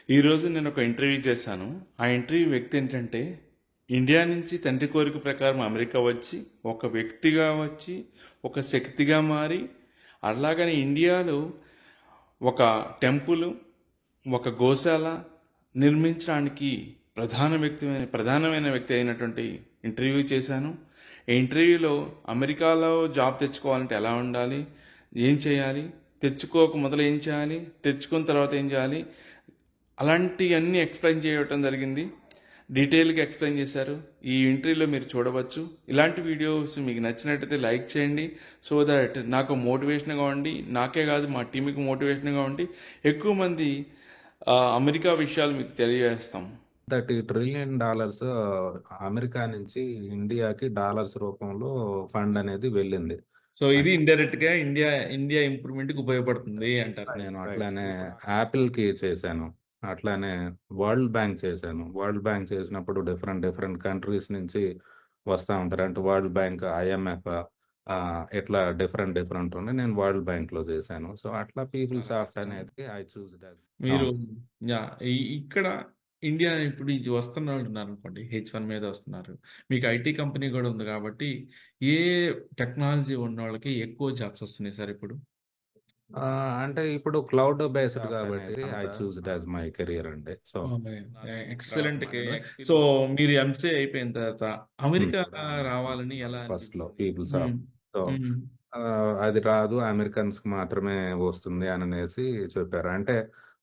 ఈరోజు నేను ఒక ఇంటర్వ్యూ చేశాను. ఆ ఇంటర్వ్యూ వ్యక్తి ఏంటంటే ఇండియా నుంచి తండ్రి కోరిక ప్రకారం అమెరికా వచ్చి ఒక వ్యక్తిగా వచ్చి ఒక శక్తిగా మారి అలాగని ఇండియాలో ఒక టెంపుల్ ఒక గోశాల నిర్మించడానికి ప్రధానమైన వ్యక్తి అయినటువంటి ఇంటర్వ్యూ చేశాను. ఈ ఇంటర్వ్యూలో అమెరికాలో జాబ్ తెచ్చుకోవాలంటే ఎలా ఉండాలి, ఏం చేయాలి, తెచ్చుకోక మొదలు ఏం చేయాలి, తెచ్చుకున్న తర్వాత ఏం చేయాలి, అలాంటివన్నీ ఎక్స్ప్లెయిన్ చేయటం జరిగింది. డీటెయిల్గా ఎక్స్ప్లెయిన్ చేశారు. ఈ ఇంటర్వ్యూలో మీరు చూడవచ్చు. ఇలాంటి వీడియోస్ మీకు నచ్చినట్టయితే లైక్ చేయండి. సో దట్ నాకు మోటివేషన్గా ఉండి, నాకే కాదు మా టీంకి మోటివేషన్గా ఉండి ఎక్కువ మంది అమెరికా విషయాలు మీకు తెలియజేస్తాం. $30 ట్రిలియన్ అమెరికా నుంచి ఇండియాకి డాలర్స్ రూపంలో ఫండ్ అనేది వెళ్ళింది. సో ఇది ఇండైరెక్ట్ గా ఇండియా ఇంప్రూవ్మెంట్ కి ఉపయోగపడుతుంది అంటారు. నేను అట్లానే యాపిల్ కి చేశాను, అట్లానే వరల్డ్ బ్యాంక్ చేశాను. వరల్డ్ బ్యాంక్ చేసినప్పుడు డిఫరెంట్ కంట్రీస్ నుంచి వస్తూ ఉంటారు. అంటే వరల్డ్ బ్యాంక్, IMF, ఇట్లా డిఫరెంట్ ఉన్నాయి. నేను వరల్డ్ బ్యాంక్ లో చేశాను. సో అట్లా పీపుల్ సాఫ్ట్ అనేది ఐ చూస్ మీరు యా, ఇక్కడ ఇండియా ఇప్పుడు ఇది వస్తున్న వాళ్ళు ఉన్నారు అనుకోండి, H1 మీద వస్తున్నారు. మీకు ఐటీ కంపెనీ కూడా ఉంది కాబట్టి ఏ టెక్నాలజీ ఉన్న వాళ్ళకి ఎక్కువ జాబ్స్ వస్తున్నాయి సార్ ఇప్పుడు? అంటే ఇప్పుడు క్లౌడ్ బేస్డ్ కాబట్టి I choose as my career అండి. So excellent. సో మీరు ఎంసీఏ అయిపోయిన తర్వాత అమెరికా రావాలని ఎలా ఫస్ట్ లో అనిపించింది? Peoples of hmm. So hmm. అది రాదు, అమెరికన్స్ కి మాత్రమే వస్తుంది అని అనేసి చెప్పారు. అంటే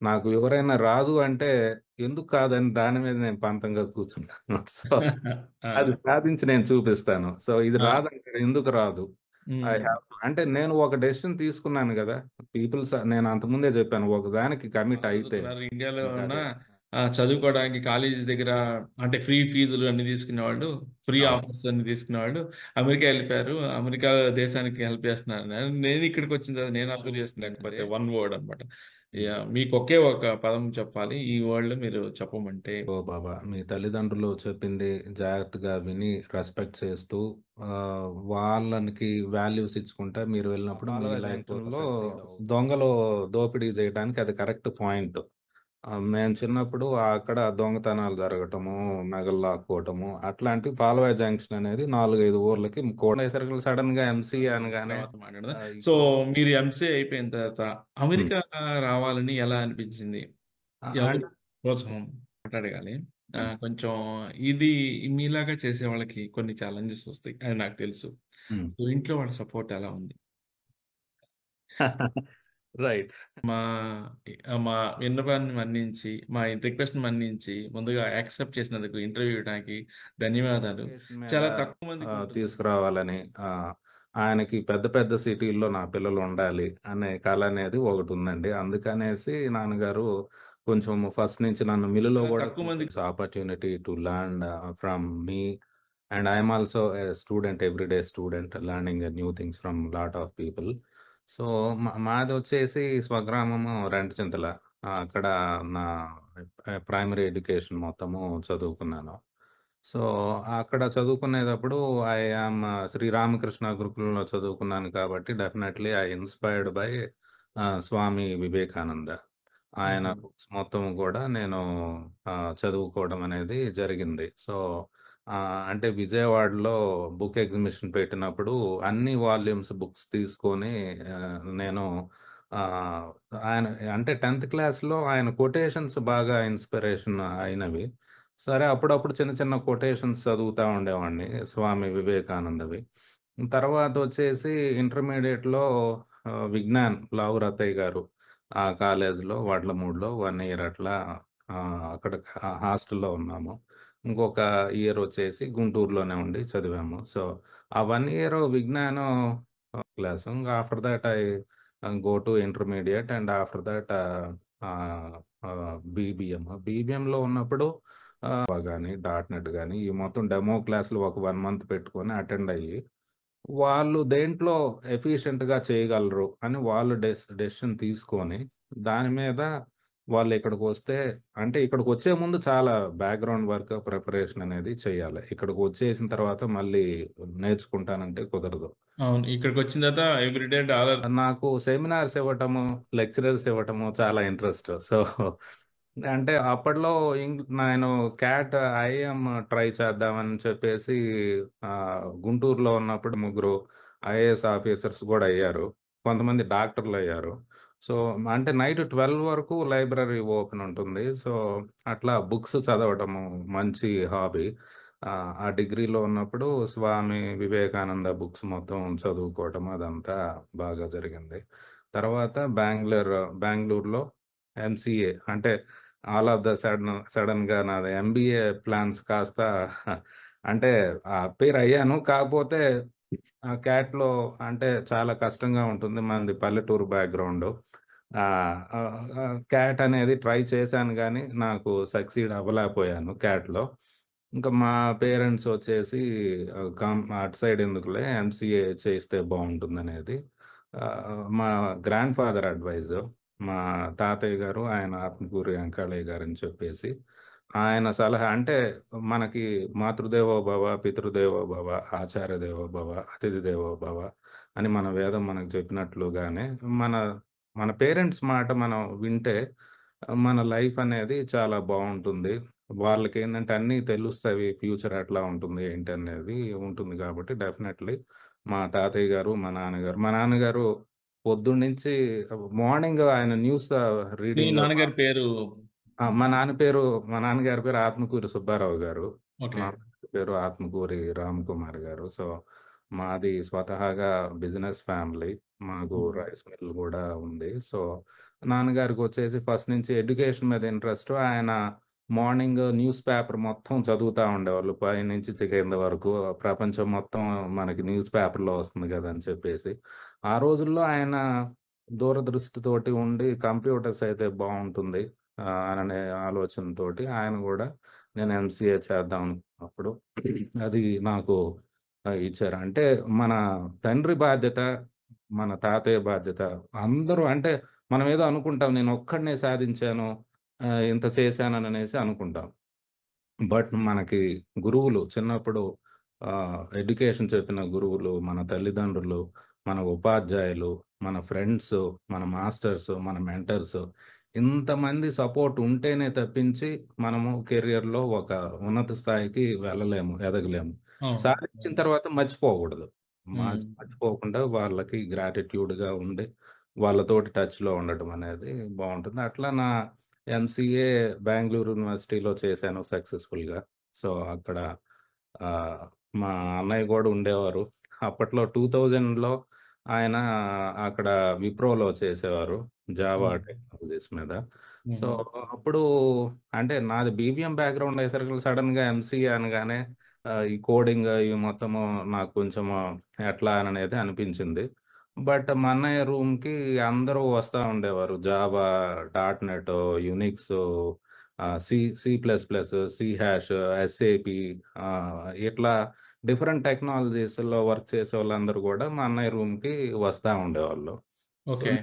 నాకు ఎవరైనా రాదు అంటే ఎందుకు కాదని దాని మీద నేను పంతంగా కూర్చున్నాను. సో అది సాధించి నేను చూపిస్తాను. సో ఇది రాదంటే ఎందుకు రాదు, ఐ హ్యావ్ అంటే నేను ఒక డెసిషన్ తీసుకున్నాను కదా. పీపుల్స్ నేను అంతకుముందే చెప్పాను, ఒక దానికి కమిట్ అయితే ఇండియాలో ఇంకా ఉన్న అదే. చదువుకోవడానికి కాలేజీ దగ్గర అంటే ఫ్రీ ఫీజులు అన్ని తీసుకునేవాళ్ళు, ఫ్రీ అవును. ఆఫర్స్ అన్ని తీసుకునేవాళ్ళు అమెరికా వెళ్ళిపోయారు. అమెరికా దేశానికి హెల్ప్ చేస్తున్నారు. నేను ఇక్కడికి వచ్చిన తర్వాత నేను అబ్జర్వ్ చేసిన లేకపోతే వన్ వర్డ్ అనమాట. మీకు ఒకే ఒక పదం చెప్పాలి, ఈ వర్డ్ మీరు చెప్పమంటే? ఓ బాబా, మీ తల్లిదండ్రులు చెప్పింది జాగ్రత్తగా విని రెస్పెక్ట్ చేస్తూ ఆ, వాళ్ళకి వాల్యూస్ ఇచ్చుకుంటా మీరు వెళ్ళినప్పుడు మీ లైఫ్ లో దొంగలు దోపిడీ చేయడానికి అది కరెక్ట్ పాయింట్. మేము చిన్నప్పుడు అక్కడ దొంగతనాలు జరగటము, నగలు లాక్కోవటము, అట్లాంటి పాల్వాయి జంక్షన్ అనేది 4-5 ఊర్లకి కూడా సడన్ గా MC అనగానే తర్వాత మాట్లాడదాం. సో మీరు ఎంసీఏ అయిపోయిన తర్వాత అమెరికా రావాలని ఎలా అనిపించింది? ఎవరు అంటే ప్రోత్సాహం మాట్లాడగాలి. కొంచెం ఇది మీలాగా చేసే వాళ్ళకి కొన్ని ఛాలెంజెస్ వస్తాయి, అది నాకు తెలుసు. సో ఇంట్లో వాళ్ళ సపోర్ట్ ఎలా ఉంది? రైట్. మా మా విన్నపాన్ని మన్నించి, మా రిక్వెస్ట్ మన్నించి ముందుగా యాక్సెప్ట్ చేసినందుకు ఇంటర్వ్యూ ఇవ్వడానికి ధన్యవాదాలు. చాలా తక్కువ మందికి ఉంటుంది. తీసుకురావాలని ఆయనకి పెద్ద పెద్ద సిటీల్లో నా పిల్లలు ఉండాలి అనే కళ అనేది ఒకటి ఉందండి. అందుకనేసి నాన్నగారు కొంచెం ఫస్ట్ నుంచి నన్ను మిల్లులో చాలా కూడా తక్కువ మందికి opportunity to learn from me, and I'm also a student, everyday student, learning new things from lot of people. So మాది వచ్చేసి స్వగ్రామము రెంటచింతల. అక్కడ నా ప్రైమరీ ఎడ్యుకేషన్ మొత్తము చదువుకున్నాను. సో అక్కడ చదువుకునేటప్పుడు ఐ ఆమ్ శ్రీరామకృష్ణ గురుకులంలో చదువుకున్నాను కాబట్టి definitely I inspired by Swami Vivekananda. ఆయన బుక్స్ మొత్తం కూడా నేను చదువుకోవడం అనేది జరిగింది. సో అంటే విజయవాడలో బుక్ ఎగ్జిబిషన్ పెట్టినప్పుడు అన్ని వాల్యూమ్స్ బుక్స్ తీసుకొని నేను ఆ, ఆయన అంటే 10th క్లాస్లో ఆయన కొటేషన్స్ బాగా ఇన్స్పిరేషన్ అయినవి. సరే అప్పుడప్పుడు చిన్న చిన్న కొటేషన్స్ చదువుతూ ఉండేవాడిని స్వామి వివేకానందవి. తర్వాత వచ్చేసి ఇంటర్మీడియట్లో విజ్ఞాన్ లావు రతయ్య గారు ఆ కాలేజ్లో వడ్లమూడిలో 1 ఇయర్ అట్లా ఆ, అక్కడ హాస్టల్లో ఉన్నాము. ఇంకొక ఇయర్ వచ్చేసి గుంటూరులోనే ఉండి చదివాము. సో ఆ 1 ఇయర్ విజ్ఞానం క్లాస్. ఇంకా after that I go to intermediate, and after that బీబీఎంలో ఉన్నప్పుడు కానీ .NET కానీ ఈ మొత్తం డెమో క్లాసులు ఒక 1 మంత్ పెట్టుకొని అటెండ్ అయ్యి వాళ్ళు దేంట్లో ఎఫిషియెంట్గా చేయగలరు అని వాళ్ళు డెసిషన్ తీసుకొని దాని మీద వాళ్ళు ఇక్కడికి వస్తే, అంటే ఇక్కడికి వచ్చే ముందు చాలా బ్యాక్గ్రౌండ్ వర్క్ ప్రిపరేషన్ అనేది చేయాలి. ఇక్కడికి వచ్చేసిన తర్వాత మళ్ళీ నేర్చుకుంటానంటే కుదరదు. అవును, ఇక్కడికి వచ్చిన తర్వాత ఎవ్రీడే డాలర్. నాకు సెమినార్స్ ఇవ్వటము, లెక్చరర్స్ ఇవ్వటము చాలా ఇంట్రెస్ట్. సో అంటే అప్పట్లో నేను క్యాట్ ఐఏఎం ట్రై చేద్దామని చెప్పేసి గుంటూరులో ఉన్నప్పుడు ముగ్గురు ఐఏఎస్ ఆఫీసర్స్ కూడా అయ్యారు. కొంతమంది డాక్టర్లు అయ్యారు. సో అంటే నైట్ 12 వరకు లైబ్రరీ ఓపెన్ ఉంటుంది. సో అట్లా బుక్స్ చదవటము మంచి హాబీ. ఆ డిగ్రీలో ఉన్నప్పుడు స్వామి వివేకానంద బుక్స్ మొత్తం చదువుకోవటం అదంతా బాగా జరిగింది. తర్వాత బెంగుళూరులో ఎంసీఏ అంటే ఆల్ ఆఫ్ ద సడన్‌గా నాది ఎంబీఏ ప్లాన్స్ కాస్త అంటే అపీర్ అయ్యాను. కాకపోతే క్యాట్‌లో అంటే చాలా కష్టంగా ఉంటుంది. మనది పల్లెటూరు బ్యాక్‌గ్రౌండు. క్యాట్ అనేది ట్రై చేశాను గానీ, నాకు సక్సీడ్ అవ్వలేకపోయాను క్యాట్‌లో. ఇంకా మా పేరెంట్స్ వచ్చేసి అటు సైడ్ ఎందుకులే ఎంసీఏ చేస్తే బావుంటుందనేది మా గ్రాండ్ ఫాదర్ అడ్వైజు. మా తాతయ్య గారు, ఆయన ఆత్మకూరి వెంకాళయ్య గారని చెప్పేసి, ఆయన సలహా అంటే మనకి మాతృదేవో భవ, పితృదేవో భవ, ఆచార్య దేవో భవ, అతిథి దేవో భవ అని మన వేదం మనకు చెప్పినట్లుగానే మన మన పేరెంట్స్ మాట మనం వింటే మన లైఫ్ అనేది చాలా బావుంటుంది. వాళ్ళకేందంటే అన్నీ తెలుస్తవి. ఫ్యూచర్ ఎట్లా ఉంటుంది, ఏంటి అనేది ఉంటుంది కాబట్టి డెఫినెట్‌లీ మా తాతయ్య గారు, మా నాన్నగారు పొద్దున్నుంచి మార్నింగ్ ఆయన న్యూస్ మీ రీడింగ్ నాన్నగారి పేరు? ఆ! మా నాన్నగారి పేరు ఆత్మకూరి సుబ్బారావు గారు. మా ఓకే. నాన్నగారి పేరు ఆత్మకూరి రామ్‌కుమార్ గారు. సో, మాది స్వతహాగా బిజినెస్ ఫ్యామిలీ. మాకు హ్మ్. రైస్ మిల్ గూడా ఉంది. సో, నాన్నగారికొచ్చేసి ఫస్ట్ నుంచి ఎడ్యుకేషన్ మీద ఇంట్రెస్టు. ఆయన మార్నింగ్ న్యూస్ పేపర్ మొత్తం చదువుతా ఉండేవాళ్ళు. పైనుంచి కింద వరకు ప్రపంచం మొత్తం మనకి న్యూస్ పేపర్‌లో వస్తుంది గదా! అని చెప్పేసి. ఆ రోజుల్లో ఆయన దూరదృష్టితోటి ఉండి కంప్యూటర్స్ అయితే బావుంటుంది. అనే ఆలోచనతోటి ఆయన గూడా నేను ఎంసీఏ చేద్దాం అనుకున్నప్పుడు అది నాకు ఇచ్చారు. అంటే మన తండ్రి బాధ్యత, మన తాతయ్య బాధ్యత అందరూ అంటే మనమేదో అనుకుంటాం నేనొక్కడినే సాధించాను, ఇంత చేశానననేసి అనుకుంటాం. బట్ మనకి గురువులు చిన్నప్పుడు ఎడ్యుకేషన్ చెప్పిన గురువులు, మన తల్లిదండ్రులు, మన ఉపాధ్యాయులు, మన ఫ్రెండ్సు, మన మాస్టర్సు, మన మెంటర్సు ఇంతమంది సపోర్ట్ ఉంటేనే తప్పించి మనము కెరియర్‌లో ఒక ఉన్నత స్థాయికి వెళ్ళలేము, ఎదగలేము. అవును. సాధించిన అవును. తర్వాత మర్చిపోకూడదు. హ్మ్. మర్చిపోకుండా వాళ్ళకి గ్రాటిట్యూడ్‌గా ఉండి, వాళ్ళతోటి టచ్‌లో ఉండటం అనేది బావుంటుంది. అట్లా నా ఎంసీఏ బెంగుళూరు యూనివర్సిటీలో చేశాను సక్సెస్‌ఫుల్‌గా. సో, అక్కడ ఆహ్, మా అన్నయ్య గూడా ఉండేవారు. అప్పట్లో 2000లో ఆయన అక్కడ విప్రోలో చేసేవారు. జావా హ్మ్. టెక్నాలజీస్ మీద. సో, హుహు. అప్పుడు అంటే నాది బీబీఎం బ్యాక్‌గ్రౌండ్ అయ్యేసరికి సడెన్‌గా ఎంసీఏ అనగానే ఈ కోడింగ్ ఇవి మొత్తము నాకు కొంచెము ఎట్లా అనేది అనిపించింది. బట్ మా అన్నయ్య రూమ్‌కి అందరూ వస్తా ఉండేవారు. Java, dot net, Unix, C plus plus, C hash, SAP ఇట్లా డిఫరెంట్ టెక్నాలజీస్‌లో వర్క్ చేసేవాళ్ళందరూ గూడా మా అన్నయ్య రూమ్‌కి వస్తా ఉండేవాళ్ళు. So, okay.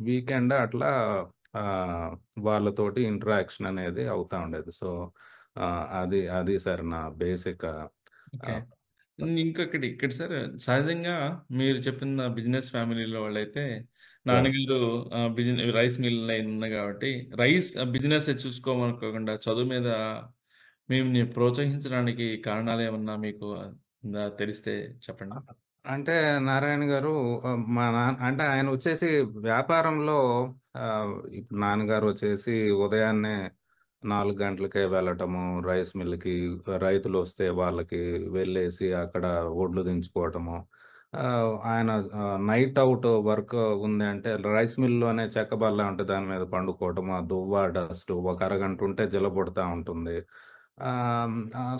వీకెండ్ అట్లా ఆహ్, వాళ్ళతోటి ఇంటరాక్షన్ అనేది అవుతా ఉండేది. సో, అది సార్ నా బేసిక్ ఓకే. ఆహ్, ఇంకొకటి ఇక్కడ సార్, సహజంగా మీరు చెప్పిన బిజినెస్ ఫ్యామిలీలో వాళ్ళైతే యాహ్! నాన్నగారు రైస్ మిల్ లైన్ ఉంది కాబట్టి బిజినెస్ చూసుకోమనుకోకుండా చదువు మీద మిమ్మల్ని ప్రోత్సహించడానికి కారణాలేమన్నా మీకు తెలిస్తే చెప్పండి? అంటే నారాయణ గారు మా అంటే ఆయనొచ్చేసి వ్యాపారంలో ఇప్పుడు నాన్నగారు వచ్చేసి ఉదయాన్నే 4 గంటలకే వెళ్ళటము రైస్ మిల్‌కి. రైతులొస్తే వాళ్ళకి వెళ్ళేసి అక్కడ వడ్లు దించుకోవటము. ఆయన నైట్ ఔట్ వర్క్ ఉంది అంటే రైస్ మిల్‌లోనే చెక్క బల్ల ఉంటే దాని మీద పండుకోవటము. ఆ దువ్వ, డస్టు ఒక అరగంట ఉంటే జలబుడతా ఉంటుంది.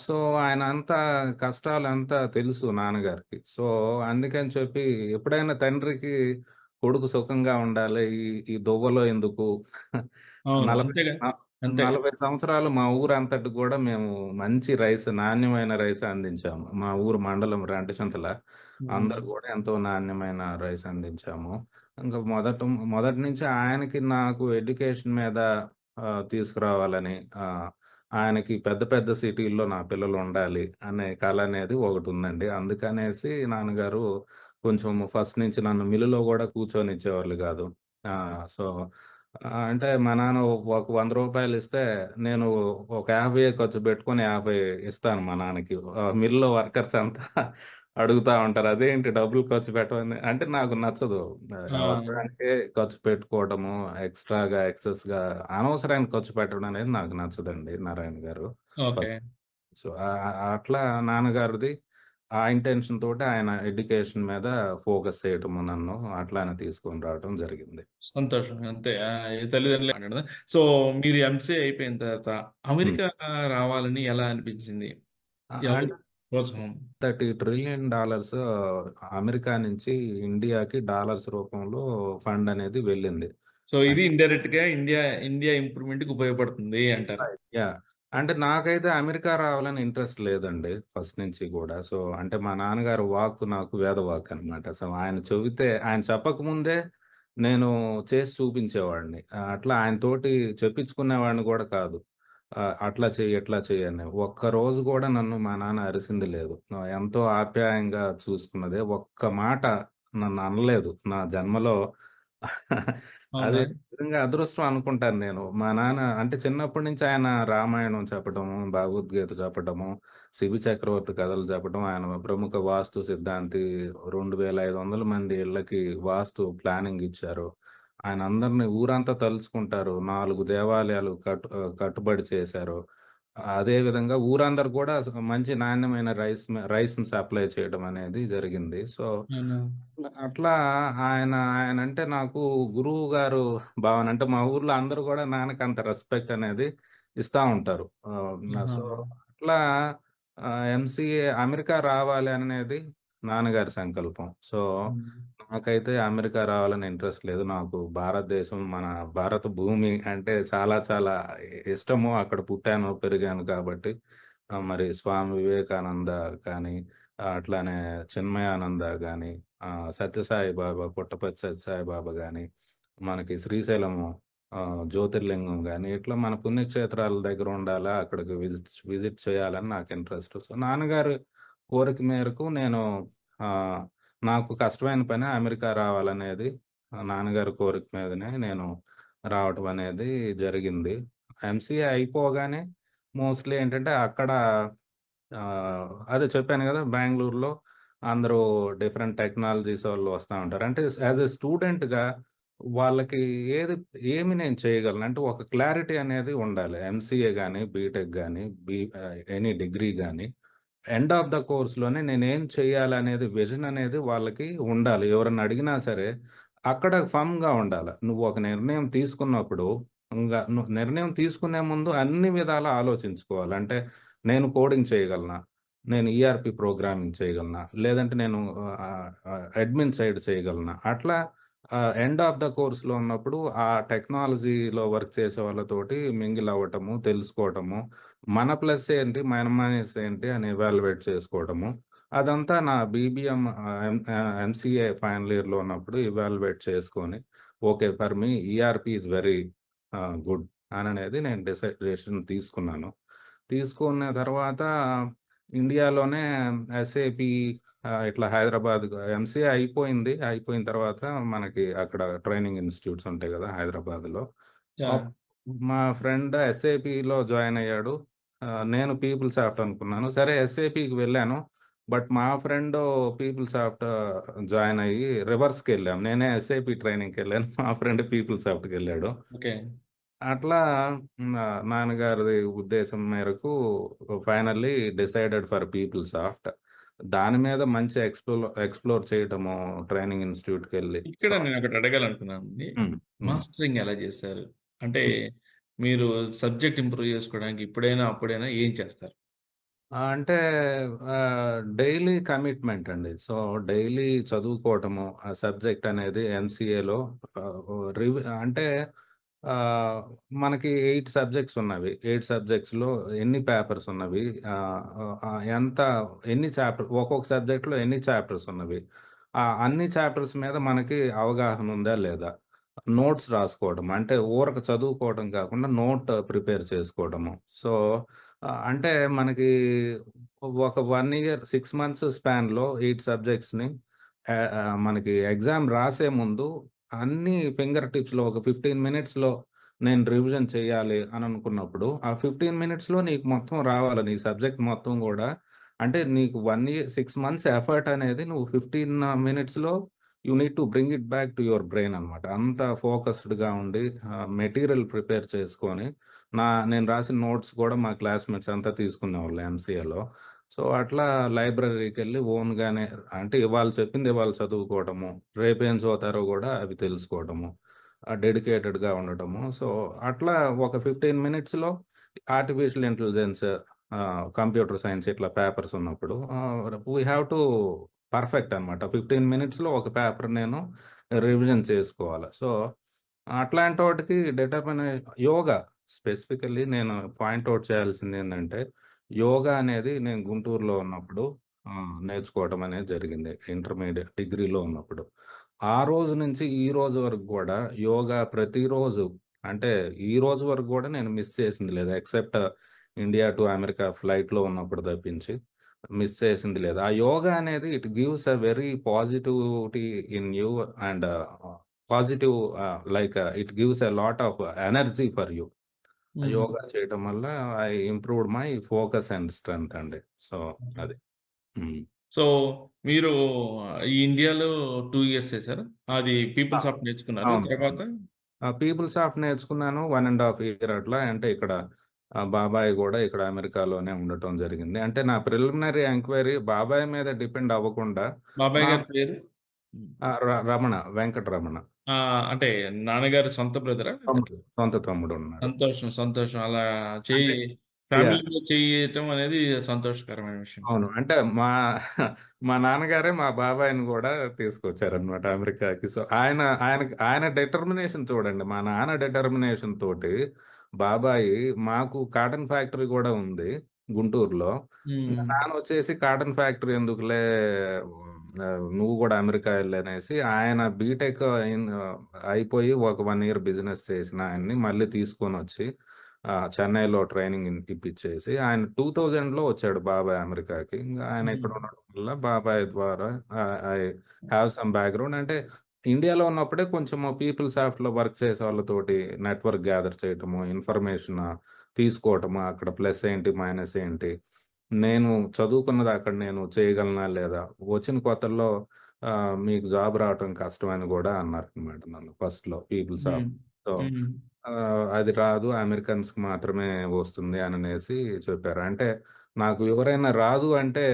సో, ఆయనంతా కష్టాలంతా తెలుసు నాన్నగారికి. సో, అందుకని చెప్పి ఎప్పుడైనా తండ్రికి కొడుకు సుఖంగా ఉండాలి. ఈ ఈ దొవ్వలో ఎందుకు అవును. 40 అంతేగా. ఆ! అంతేగా. 40 సంవత్సరాలు మా ఊరంతటికి గూడా మేము మంచి రైస్, నాణ్యమైన రైస్ అందించాము. మా ఊరు మండలం రెంటచింతల. హ్మ్. అందరూ గూడా ఎంతో నాణ్యమైన రైస్ అందించాము. ఇంక మొదటి నుంచి ఆయనకి నాకు ఎడ్యుకేషన్ మీద తీసుకురావాలని ఆయనకి పెద్ద పెద్ద సిటీల్లో నా పిల్లలుండాలి అనే కల అనేది ఒకటుందండి. అందుకనేసి నాన్నగారు కొంచెం ఫస్ట్ నుంచి నన్ను మిల్లులో గూడా కూర్చొనిచ్చేవాళ్ళు గాదు. సో, అంటే మా నాన్న ఒక ₹100 ఇస్తే నేను ఒక 50 ఖర్చు పెట్టుకొని 50 ఇస్తాను మా నాన్నకి. మిల్‌లో వర్కర్స్ అంతా అడుగుతా ఉంటారు. అదేంటి డబ్బులు ఖర్చు పెట్టమని అంటే నాకు నచ్చదు. ఆ! అవసరానికే ఖర్చు పెట్టుకోవడము, ఎక్స్‌ట్రాగా, ఎక్సెస్‌గా అనవసరానికి ఖర్చు పెట్టడం అనేది నాకు నచ్చదండి నారాయణ గారు. ఓకే. ఫస్ట్ సో, అట్లా నాన్నగారిది ఆ ఇంటెన్షన్ తోటి ఆయన ఎడ్యుకేషన్ మీద ఫోకస్ చేయటము నన్ను అట్లానే తీసుకొని రావటం జరిగింది. సంతోషం. అంతే. తల్లిదండ్రులే మాట్లాడదా? సో, మీరు ఎంసీఏ అయిపోయిన తర్వాత హ్మ్. అమెరికా రావాలని ఎలా అనిపించింది? ఎవరు అంటే ప్రోత్సాహం? $30 ట్రిలియన్ అమెరికా నుంచి ఇండియాకి డాలర్స్ రూపంలో ఫండ్ అనేది వెళ్ళింది. సో, ఇది ఇండైరెక్ట్‌గా ఇండియా ఇంప్రూవ్‌మెంట్‌కి ఉపయోగపడుతుంది అంటారు. యాహ్! అంటే నాకైతే అమెరికా రావాలని ఇంట్రెస్ట్ లేదండి ఫస్ట్ నుంచి గూడా. సో, అంటే మా నాన్నగారు వాక్కు నాకు వేద వాక్కనమాట. సో, ఆయన చెబితే ఆయన చెప్పకముందే నేను చేసి చూపించేవాడిని. అట్లా ఆయనతోటి చెప్పించుకునేవాడిని గూడా కాదు. అట్లా చెయ్యి, ఇట్లా చెయ్యి అని. ఒక్కరోజు గూడా నన్ను మా నాన్న అరిసింది లేదు. ఎంతో ఆప్యాయంగా చూసుకున్నదే. ఒక్క మాట నన్ను అనలేదు. నా జన్మలో అది అవునా? నిజంగా అదృష్టం అనుకుంటాను నేను. మా నాన్న అంటే చిన్నప్పటి నుంచి ఆయన రామాయణం చెప్పడము, భగవద్గీత చెప్పడము, శిబి చక్రవర్తి కథలు చెప్పడం, ఆయన ప్రముఖ వాస్తు సిద్ధాంతి 2500 మంది ఇళ్ళకి వాస్తు ప్లానింగ్ ఇచ్చారు. ఆయన అందరిని ఊరంతా తలుచుకుంటారు. 4 దేవాలయాలు కట్టుబడి చేశారు. అదే విధంగా ఊరందరూ కూడా మంచి నాణ్యమైన రైస్‌ని సప్లై చేయడం అనేది జరిగింది. సో, అవునా? అట్లా ఆయనంటే నాకు గురువు గారు భావన. అంటే మా ఊర్లో అందరూ గూడా నాన్నకి అంత రెస్పెక్ట్ అనేది ఇస్తా ఉంటారు. సో, ఆహాహా! అట్లా ఎంసీఏ అమెరికా రావాలి అనేది నాన్నగారి సంకల్పం. సో, హ్మ్. నాకైతే అమెరికా రావాలని ఇంట్రెస్ట్ లేదు. నాకు భారతదేశం, మన భారత భూమి అంటే చాలా చాలా ఇష్టము. అక్కడ పుట్టాను, పెరిగాను కాబట్టి మరి స్వామి వివేకానంద కానీ, అట్లానే చిన్మయానంద గాని, సత్యసాయి బాబా, పుట్టపర్తి సత్యసాయి బాబా గాని, మనకి శ్రీశైలము జ్యోతిర్లింగం గాని, ఇట్లా మన పుణ్యక్షేత్రాల దగ్గర ఉండాలా, అక్కడికి విజిట్ విజిట్ చేయాలని నాకు ఇంట్రెస్ట్. సో, నాన్నగారి కోరిక మేరకు నేను ఆహ్, నాకు కష్టమైన పని అమెరికా రావాలనేది నాన్నగారి కోరిక మీదనే నేను రావటం అనేది జరిగింది. ఎంసీఏ అయిపోగానే మోస్ట్‌లీ ఏంటంటే అక్కడ అదే చెప్పాను గదా! బెంగుళూరులో అందరూ డిఫరెంట్ టెక్నాలజీస్ వాళ్ళు వస్తా ఉంటారు. అంటే యాస్ ఎ స్టూడెంట్‌గా వాళ్ళకి ఏమి నేను చేయగలను? అంటే ఒక క్లారిటీ అనేది ఉండాలి. ఎంసీఏ గాని, బీటెక్ గాని, ఎనీ డిగ్రీ గాని ఎండ్ ఆఫ్ ద కోర్స్‌లోనే నేనేం చేయాలనేది విజన్ అనేది వాళ్ళకి ఉండాలి. ఎవరన్నా అడిగినా సరే, అక్కడ ఫర్మ్‌గా ఉండాల. నువ్వు ఒక నిర్ణయం తీసుకున్నప్పుడు, నువ్వు నిర్ణయం తీసుకునే ముందు అన్ని విధాలా ఆలోచించుకోవాలి. అంటే నేను కోడింగ్ చేయగలనా? నేను ఈఆర్‌పీ ప్రోగ్రామింగ్ చేయగలనా? లేదంటే నేను అడ్మిన్ సైడ్ చేయగలనా? అట్లా ఎండ్ ఆఫ్ ద కోర్స్‌లో ఉన్నప్పుడు ఆ టెక్నాలజీలో వర్క్ చేసే వాళ్ళతోటి మింగిల్ అవ్వటము, తెలుసుకోవటము, మన ప్లస్ ఏంటి? మన మైనస్ ఏంటి? అని ఎవాల్యుయేట్ చేసుకోవడము. అదంతా నా బీబీఎం ఎంసీఏ ఫైనల్ ఇయర్‌లో ఉన్నప్పుడు ఎవాల్యుయేట్ చేసుకొని, okay. For me ERP is very good అననేది నేను డెసిషన్ తీసుకున్నాను. తీసుకున్న తర్వాత ఇండియాలోనే ఎస్ఏపీ ఇట్లా హైదరాబాద్ ఎంసీఏ అయిపోయింది. అయిపోయిన తర్వాత మనకి అక్కడ ట్రైనింగ్ ఇన్‌స్టిట్యూట్స్ ఉంటాయి గదా! హైదరాబాద్‌లో. Up yeah! మా ఫ్రెండ్ ఎస్ఏపీలో జాయిన్ అయ్యాడు. నేను పీపుల్ సాఫ్ట్ అనుకున్నాను. సరే ఎస్ఏపీకి వెళ్ళాను. బట్ మా ఫ్రెండు పీపుల్ సాఫ్ట్ జాయిన్ అయ్యి రివర్స్‌కెళ్ళాం. నేనే ఎస్ఏపీ ట్రైనింగ్‌కెళ్ళాను. మా ఫ్రెండ్ పీపుల్ సాఫ్ట్‌కెళ్ళాడు. ఓకే. అట్లా నాన్నగారి ఉద్దేశం మేరకు finally decided for people soft. దాని మీద మంచి ఎక్స్‌ప్లోర్ చేయటము ట్రైనింగ్ ఇన్‌స్టిట్యూట్‌కెళ్ళి. ఇక్కడ నేనొకటి అడగాలనుకున్నానండి. హ్మ్. హ్మ్. మాస్టరింగ్ ఎలా చేశారు? అంటే హ్మ్. మీరు సబ్జెక్ట్ ఇంప్రూవ్ చేసుకోవడానికి ఇప్పుడైనా, అప్పుడైనా ఏం చేస్తారు? అంటే డైలీ కమిట్మెంట్ అండి. సో, డైలీ చదువుకోవటము, ఆ సబ్జెక్ట్ అనేది ఎంసీఏలో అంటే ఆహ్, మనకి 8 సబ్జెక్ట్స్ ఉన్నవి. 8 సబ్జెక్ట్స్‌లో ఎన్ని పేపర్స్ ఉన్నవి? ఆహ్, ఆహ్, ఎంత ఎన్ని ఒక్కొక్క సబ్జెక్ట్‌లో ఎన్ని చాప్టర్స్ ఉన్నవి? అన్ని చాప్టర్స్ మీద మనకి అవగాహన ఉందా లేదా? నోట్స్ రాసుకోవడం. అంటే ఊరక చదువుకోవడం కాకుండా నోట్ ప్రిపేర్ చేసుకోవడము. సో, అంటే మనకి ఒక 1 ఇయర్ 6 మంత్స్ స్పాన్‌లో 8 సబ్జెక్ట్స్‌ని మనకి ఎగ్జామ్ రాసే ముందు అన్ని ఫింగర్ టిప్స్‌లో ఒక 15 మినిట్స్‌లో నేను రివిజన్ చేయాలి అని అనుకున్నప్పుడు, ఆ 15 మినిట్స్‌లో నీకు మొత్తం రావాలి. నీ సబ్జెక్ట్ మొత్తం గూడా అంటే నీకు 1 ఇయర్ 6 మంత్స్ ఎఫర్ట్ అనేది నువ్వు 15 మినిట్స్‌లో you need to bring it back to your brain అనమాట. అంత ఫోకస్డ్‌గా ఉండి మెటీరియల్ ప్రిపేర్ చేసుకొని నేను రాసిన నోట్స్ గూడా మా క్లాస్‌మేట్స్ అంతా తీసుకునేవాళ్ళు ఎంసీఏలో. సో, అట్లా లైబ్రరీకెళ్ళి ఓన్‌గానే అంటే ఇవాళ చెప్పింది ఇవాళ చదువుకోవటము, రేపేం చదువుతారో గూడా అవి తెలుసుకోవటము, డెడికేటెడ్‌గా ఉండటము. సో, అట్లా ఒక 15 మినిట్స్‌లో ఆర్టిఫిషియల్ ఇంటెలిజెన్స్, కంప్యూటర్ సైన్స్ ఇట్లా పేపర్స్ ఉన్నప్పుడు వీ హావ్ టు పర్ఫెక్ట్ అనమాట. 15 మినిట్స్‌లో ఒక పేపర్ నేను రివిజన్ చేసుకోవాలి. సో, అట్లాంటోటికి యోగా స్పెసిఫికల్లీ నేను పాయింట్ ఔట్ చేయాల్సిందేందంటే, యోగా అనేది నేను గుంటూరులో ఉన్నప్పుడు నేర్చుకోవటం అనేది జరిగింది. ఇంటర్మీడియేట్ డిగ్రీలో ఉన్నప్పుడు. ఆ రోజు నుంచి ఈ రోజు వరకు గూడా యోగా ప్రతిరోజు అంటే ఈ రోజు వరకు గూడా నేను మిస్ చేసింది లేదు. ఎక్సెప్ట్ ఇండియా టు అమెరికా ఫ్లైట్‌లో ఉన్నప్పుడు తప్పించి మిస్ చేసింది లేదు. ఆ యోగా అనేది it gives a very positivity in you and positive it gives a lot of energy for you. Hmm. Yoga చేయటం వల్ల I improved my focus and strength అండి. So, okay. అది. హ్మ్. సో, మీరు ఈ ఇండియాలో 2 ఇయర్స్ చేశారా? అది ఆ! పీపుల్ సాఫ్ట్ నేర్చుకున్నారు. అవును. తర్వాత అవును. పీపుల్సాఫ్ట్ నేర్చుకున్నాను. 1 ½ ఇయర్ అట్లా. అంటే ఇక్కడ బాబాయ్ గూడా ఇక్కడ అమెరికాలోనే ఉండటం జరిగింది. అంటే నా ప్రిలిమినరీ ఎంక్వైరీ బాబాయ్ మీద డిపెండ్ అవ్వకుండా బాబాయ్ నా గారి పేరు? హ్మ్. రమణ, వెంకటరమణ. అంటే నాన్నగారి సొంత బ్రదరా? లేతే తమ్ముడు. సొంత తమ్ముడున్నాడు. సంతోషం. సంతోషం. అలా అంటే యాహ్! ఫ్యామిలీలో చేయటం అనేది సంతోషకరమైన విషయం. అవును. అంటే మా నాన్నగారే మా బాబాయిని గూడా తీసుకొచ్చారనమాట అమెరికాకి. సో, ఆయన డిటర్మినేషన్ చూడండి. మా నాన్న డిటర్మినేషన్ తోటి బాబాయి మాకు కాటన్ ఫ్యాక్టరీ గూడా ఉంది గుంటూరులో. మా హ్మ్. నాన్నొచ్చేసి కాటన్ ఫ్యాక్టరీ ఎందుకులే నువ్వు గూడా అమెరికా ఎళ్ళనేసి ఆయన బీటెక్ అయిపోయి ఒక 1 ఇయర్ బిజినెస్ చేసిన ఆయన్ని మళ్ళీ తీసుకొనొచ్చి చెన్నైలో ట్రైనింగ్ ఇప్పిచ్చేసి ఆయన 2000లో వచ్చాడు బాబాయ్ అమెరికాకి. ఇంగ ఆయన హ్మ్. ఇక్కడ ఉండడం వల్ల బాబాయ్ ద్వారా ఐ హావ్ సమ్ బ్యాక్‌గ్రౌండ్. అంటే ఇండియాలో ఉన్నప్పుడే కొంచెం పీపుల్ సాఫ్ట్‌లో వర్క్ చేసే వాళ్ళతోటి నెట్వర్క్ గ్యాదర్ చేయటము, ఇన్ఫర్మేషన్ తీసుకోవటము, అక్కడ ప్లస్ ఏంటి, మైనస్ ఏంటి, నేను చదువుకున్నది అక్కడ నేను చేయగలనా లేదా, వచ్చిన కొత్తల్లో మీకు జాబ్ రావటం కష్టం అని గూడా అన్నారనమాట నన్ను ఫస్ట్‌లో పీపుల్ హ్మ్. సాఫ్ట్. సో హ్మ్. అది రాదు. అమెరికన్స్‌కి మాత్రమే వస్తుంది అననేసి చెప్పారు. అంటే నాకు ఎవరైనా రాదు అంటే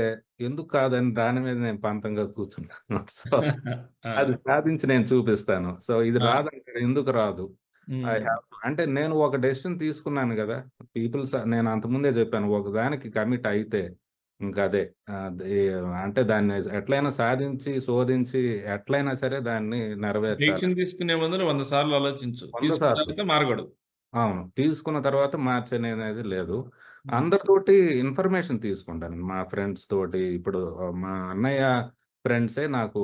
ఎందుకు కాదని దాని మీద నేను పంతంగా కూర్చున్నాను. సో, అది ఆ! సాధించి నేను చూపిస్తాను. సో, ఇది ఆ! రాదంటే ఎందుకు రాదు? ఐ హ్మ్. హావ్ టు అంటే నేను ఒక డెసిషన్ తీసుకున్నాను గదా! నేను అంతకుముందే చెప్పాను. ఒకదానికి కమిట్ అయితే ఇంకదే. అది అంటే దాన్ని ఎట్లైనా సాధించి, శోధించి ఎట్లైనా సరే దాన్ని నెరవేర్చాలి. డెసిషన్ తీసుకునే ముందర 100 సార్లు ఆలోచించు. 100 తీసుకున్న సార్లు. తర్వాత మారకూడదు. అవును. తీసుకున్న తర్వాత మార్చనేది లేదు. హ్మ్. అందరితోటి ఇన్ఫర్మేషన్ తీసుకుంటాను. మా ఫ్రెండ్స్ తోటి ఇప్పుడు మా అన్నయ్య ఫ్రెండ్సే నాకు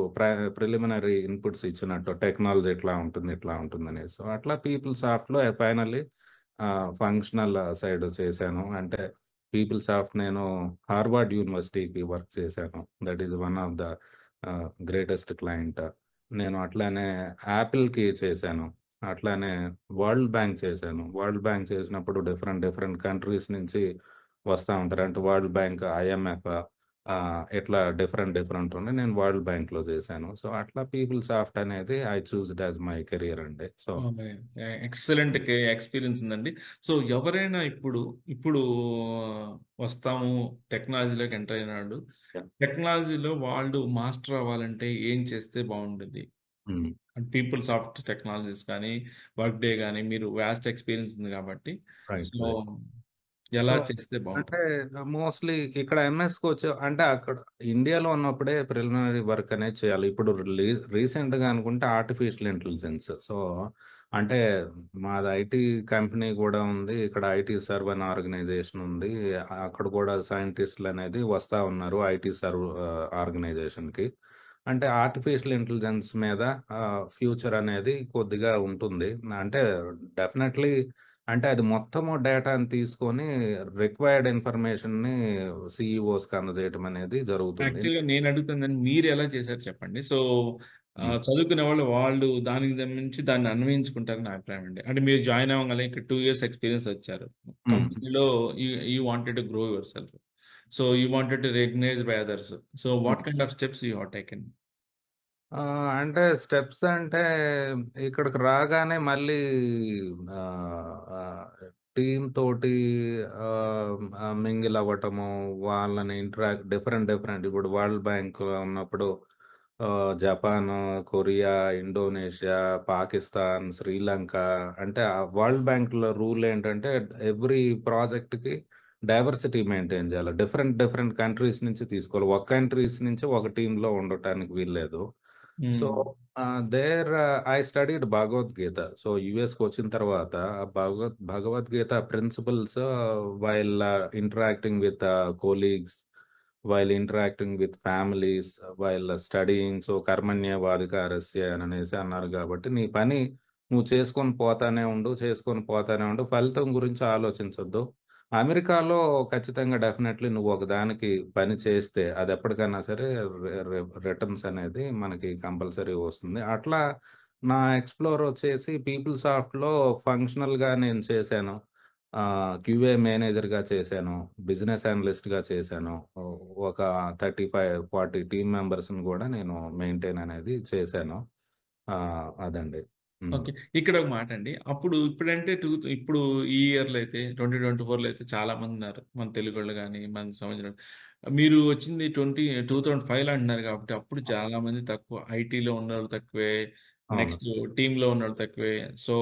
ప్రిలిమినరీ ఇన్‌పుట్స్ ఇచ్చినట్టు టెక్నాలజీ ఇట్లా ఉంటుంది, ఇట్లా ఉంటుందనేసి. సో, అట్లా పీపుల్ సాఫ్ట్‌లో ఫైనల్లీ ఫంక్షనల్ సైడ్ చేశాను. అంటే పీపుల్ సాఫ్ట్ నేను హార్వర్డ్ యూనివర్సిటీకి వర్క్ చేశాను. That is one of the greatest client. నేను అట్లానే యాపిల్‌కి చేశాను. అట్లానే వరల్డ్ బ్యాంక్ చేశాను. వరల్డ్ బ్యాంక్ చేసినప్పుడు డిఫరెంట్, డిఫరెంట్ కంట్రీస్ నుంచి వస్తా ఉంటారు. అంటే వరల్డ్ బ్యాంక్, ఐఎంఎఫ్ ఇట్లా డిఫరెంట్, డిఫరెంట్ ఉన్నాయి. నేను వరల్డ్ బ్యాంక్‌లో చేశాను. సో, అట్లా పీపుల్ సాఫ్ట్ అనేది I choosed as my career అండి. So, okay. ఎక్సలెంట్ ఎక్స్‌పీరియన్స్ ఉందండి. సో, ఎవరైనా ఇప్పుడు వస్తాము టెక్నాలజీలోకి ఎంటర్ అయినాడు. యాహ్! టెక్నాలజీలో వాళ్ళు మాస్టర్ అవ్వాలంటే ఏం చేస్తే బావుండిద్ది? హ్మ్. పీపుల్ సాఫ్ట్ టెక్నాలజీస్ కానీ, వర్క్ డే గానీ, మీరు వాస్ట్ ఎక్స్‌పీరియన్స్ ఉంది కాబట్టి, రైట్. So, right. సో, ఎలా చేస్తే బావుంటది? అంటే మోస్ట్‌లీ ఇక్కడ ఎంఎస్‌కొచ్చా అంటే అక్కడ ఇండియాలో ఉన్నప్పుడే ప్రిలిమినరీ వర్క్ అనేది చేయాలి. ఇప్పుడు రీసెంట్‌గా అనుకుంటే ఆర్టిఫిషియల్ ఇంటెలిజెన్స్. సో, అంటే మాది ఐటీ కంపెనీ గూడా ఉంది. ఇక్కడ ఐటీ సర్వ్ అని ఆర్గనైజేషన్ ఉంది. అక్కడ గూడా సైంటిస్ట్‌లనేది వస్తా ఉన్నారు ఐటీ సర్వ్ ఆర్గనైజేషన్‌కి. అంటే ఆర్టిఫిషియల్ ఇంటెలిజెన్స్ మీద ఫ్యూచర్ అనేది కొద్దిగా ఉంటుంది. అంటే డెఫినెట్‌లీ అంటే అది మొత్తము డేటాని తీసుకొని రిక్వైర్డ్ ఇన్ఫర్మేషన్‌ని సీఈఓస్‌కి అందజేయటం అనేది జరుగుతుంది. యాక్చువల్‌గా నేను అడుగుతుందని మీరు ఎలా చేశారో చెప్పండి. సో, హ్మ్. చదువుకునే వాళ్ళు దానికి సంబంధించి దాన్ని అన్వయించుకుంటారని నా అభిప్రాయం అండి. అంటే మీరు జాయిన్ అవ్వంగానే ఇక్కడ 2 ఇయర్స్ ఎక్స్‌పీరియన్స్ వచ్చారు. హ్మ్. కంపెనీలో you you wanted to grow yourself. So, you wanted to recognized by others. So, hmm. What kind of steps you have taken? అంటే స్టెప్స్ అంటే ఇక్కడికి రాగానే మళ్ళీ ఆహ్, ఆహ్, టీమ్ తోటి మింగిల్ అవ్వటము, వాళ్ళని డిఫరెంట్ ఇప్పుడు వరల్డ్ బ్యాంక్‌లో ఉన్నప్పుడు Japan, Korea, Indonesia, Pakistan, Sri Lanka అంటే వరల్డ్ బ్యాంక్‌లో రూల్ ఏంటంటే ఎవ్రీ ప్రాజెక్ట్‌కి డైవర్సిటీ మెయింటైన్ చేయాలి. డిఫరెంట్ కంట్రీస్ నుంచి తీసుకోవాలి. ఒక కంట్రీస్ నుంచి ఒక టీమ్‌లో ఉండటానికి వీల్లేదు. So, hmm. There I studied Bhagavad Gita. So, యూఎస్‌కొచ్చిన తర్వాత Bhagavad Gita principles while interacting with colleagues, while interacting with families, while studying. So, కర్మణ్యేవాధికారస్య అననేసి అన్నారు గాబట్టి, నీ పని నువ్వు చేసుకొని పోతానే ఉండు. ఫలితం గురించి ఆలోచించొద్దు. అమెరికాలో ఖచ్చితంగా డెఫినైట్‌లీ నువ్వు ఒకదానికి పని చేస్తే అదెప్పటికైనా సరే రిటర్న్స్ అనేది మనకి కంపల్సరీ వస్తుంది. అట్లా నా ఎక్స్‌ప్లోర్ వచ్చేసి పీపుల్సాఫ్ట్‌లో ఫంక్షనల్‌గా నేను చేశాను. క్యూఏ మేనేజర్‌గా చేశాను. బిజినెస్ అనలిస్ట్‌గా చేశాను. ఒక 35, 40 టీమ్ మెంబర్స్‌ని గూడా నేను మెయింటైన్ అనేది చేశాను. అదండి. హ్మ్. ఓకే. ఇక్కడ ఒక మాటండి. ఇప్పుడంటే ఇప్పుడు ఈ ఇయర్‌లో అయితే 2024లో అయితే చాలా మందున్నారు. మన తెలుగోళ్ళు గాని, మన సంవత్సరం మీరు వచ్చింది 2005లో అంటున్నారు కాబట్టి అప్పుడు చాలా మంది తక్కువ. ఐటీలో ఉన్నోళ్ళు తక్కువే. అవును. నెక్స్ట్ టీమ్‌లో ఉన్నోళ్ళు తక్కువే. So,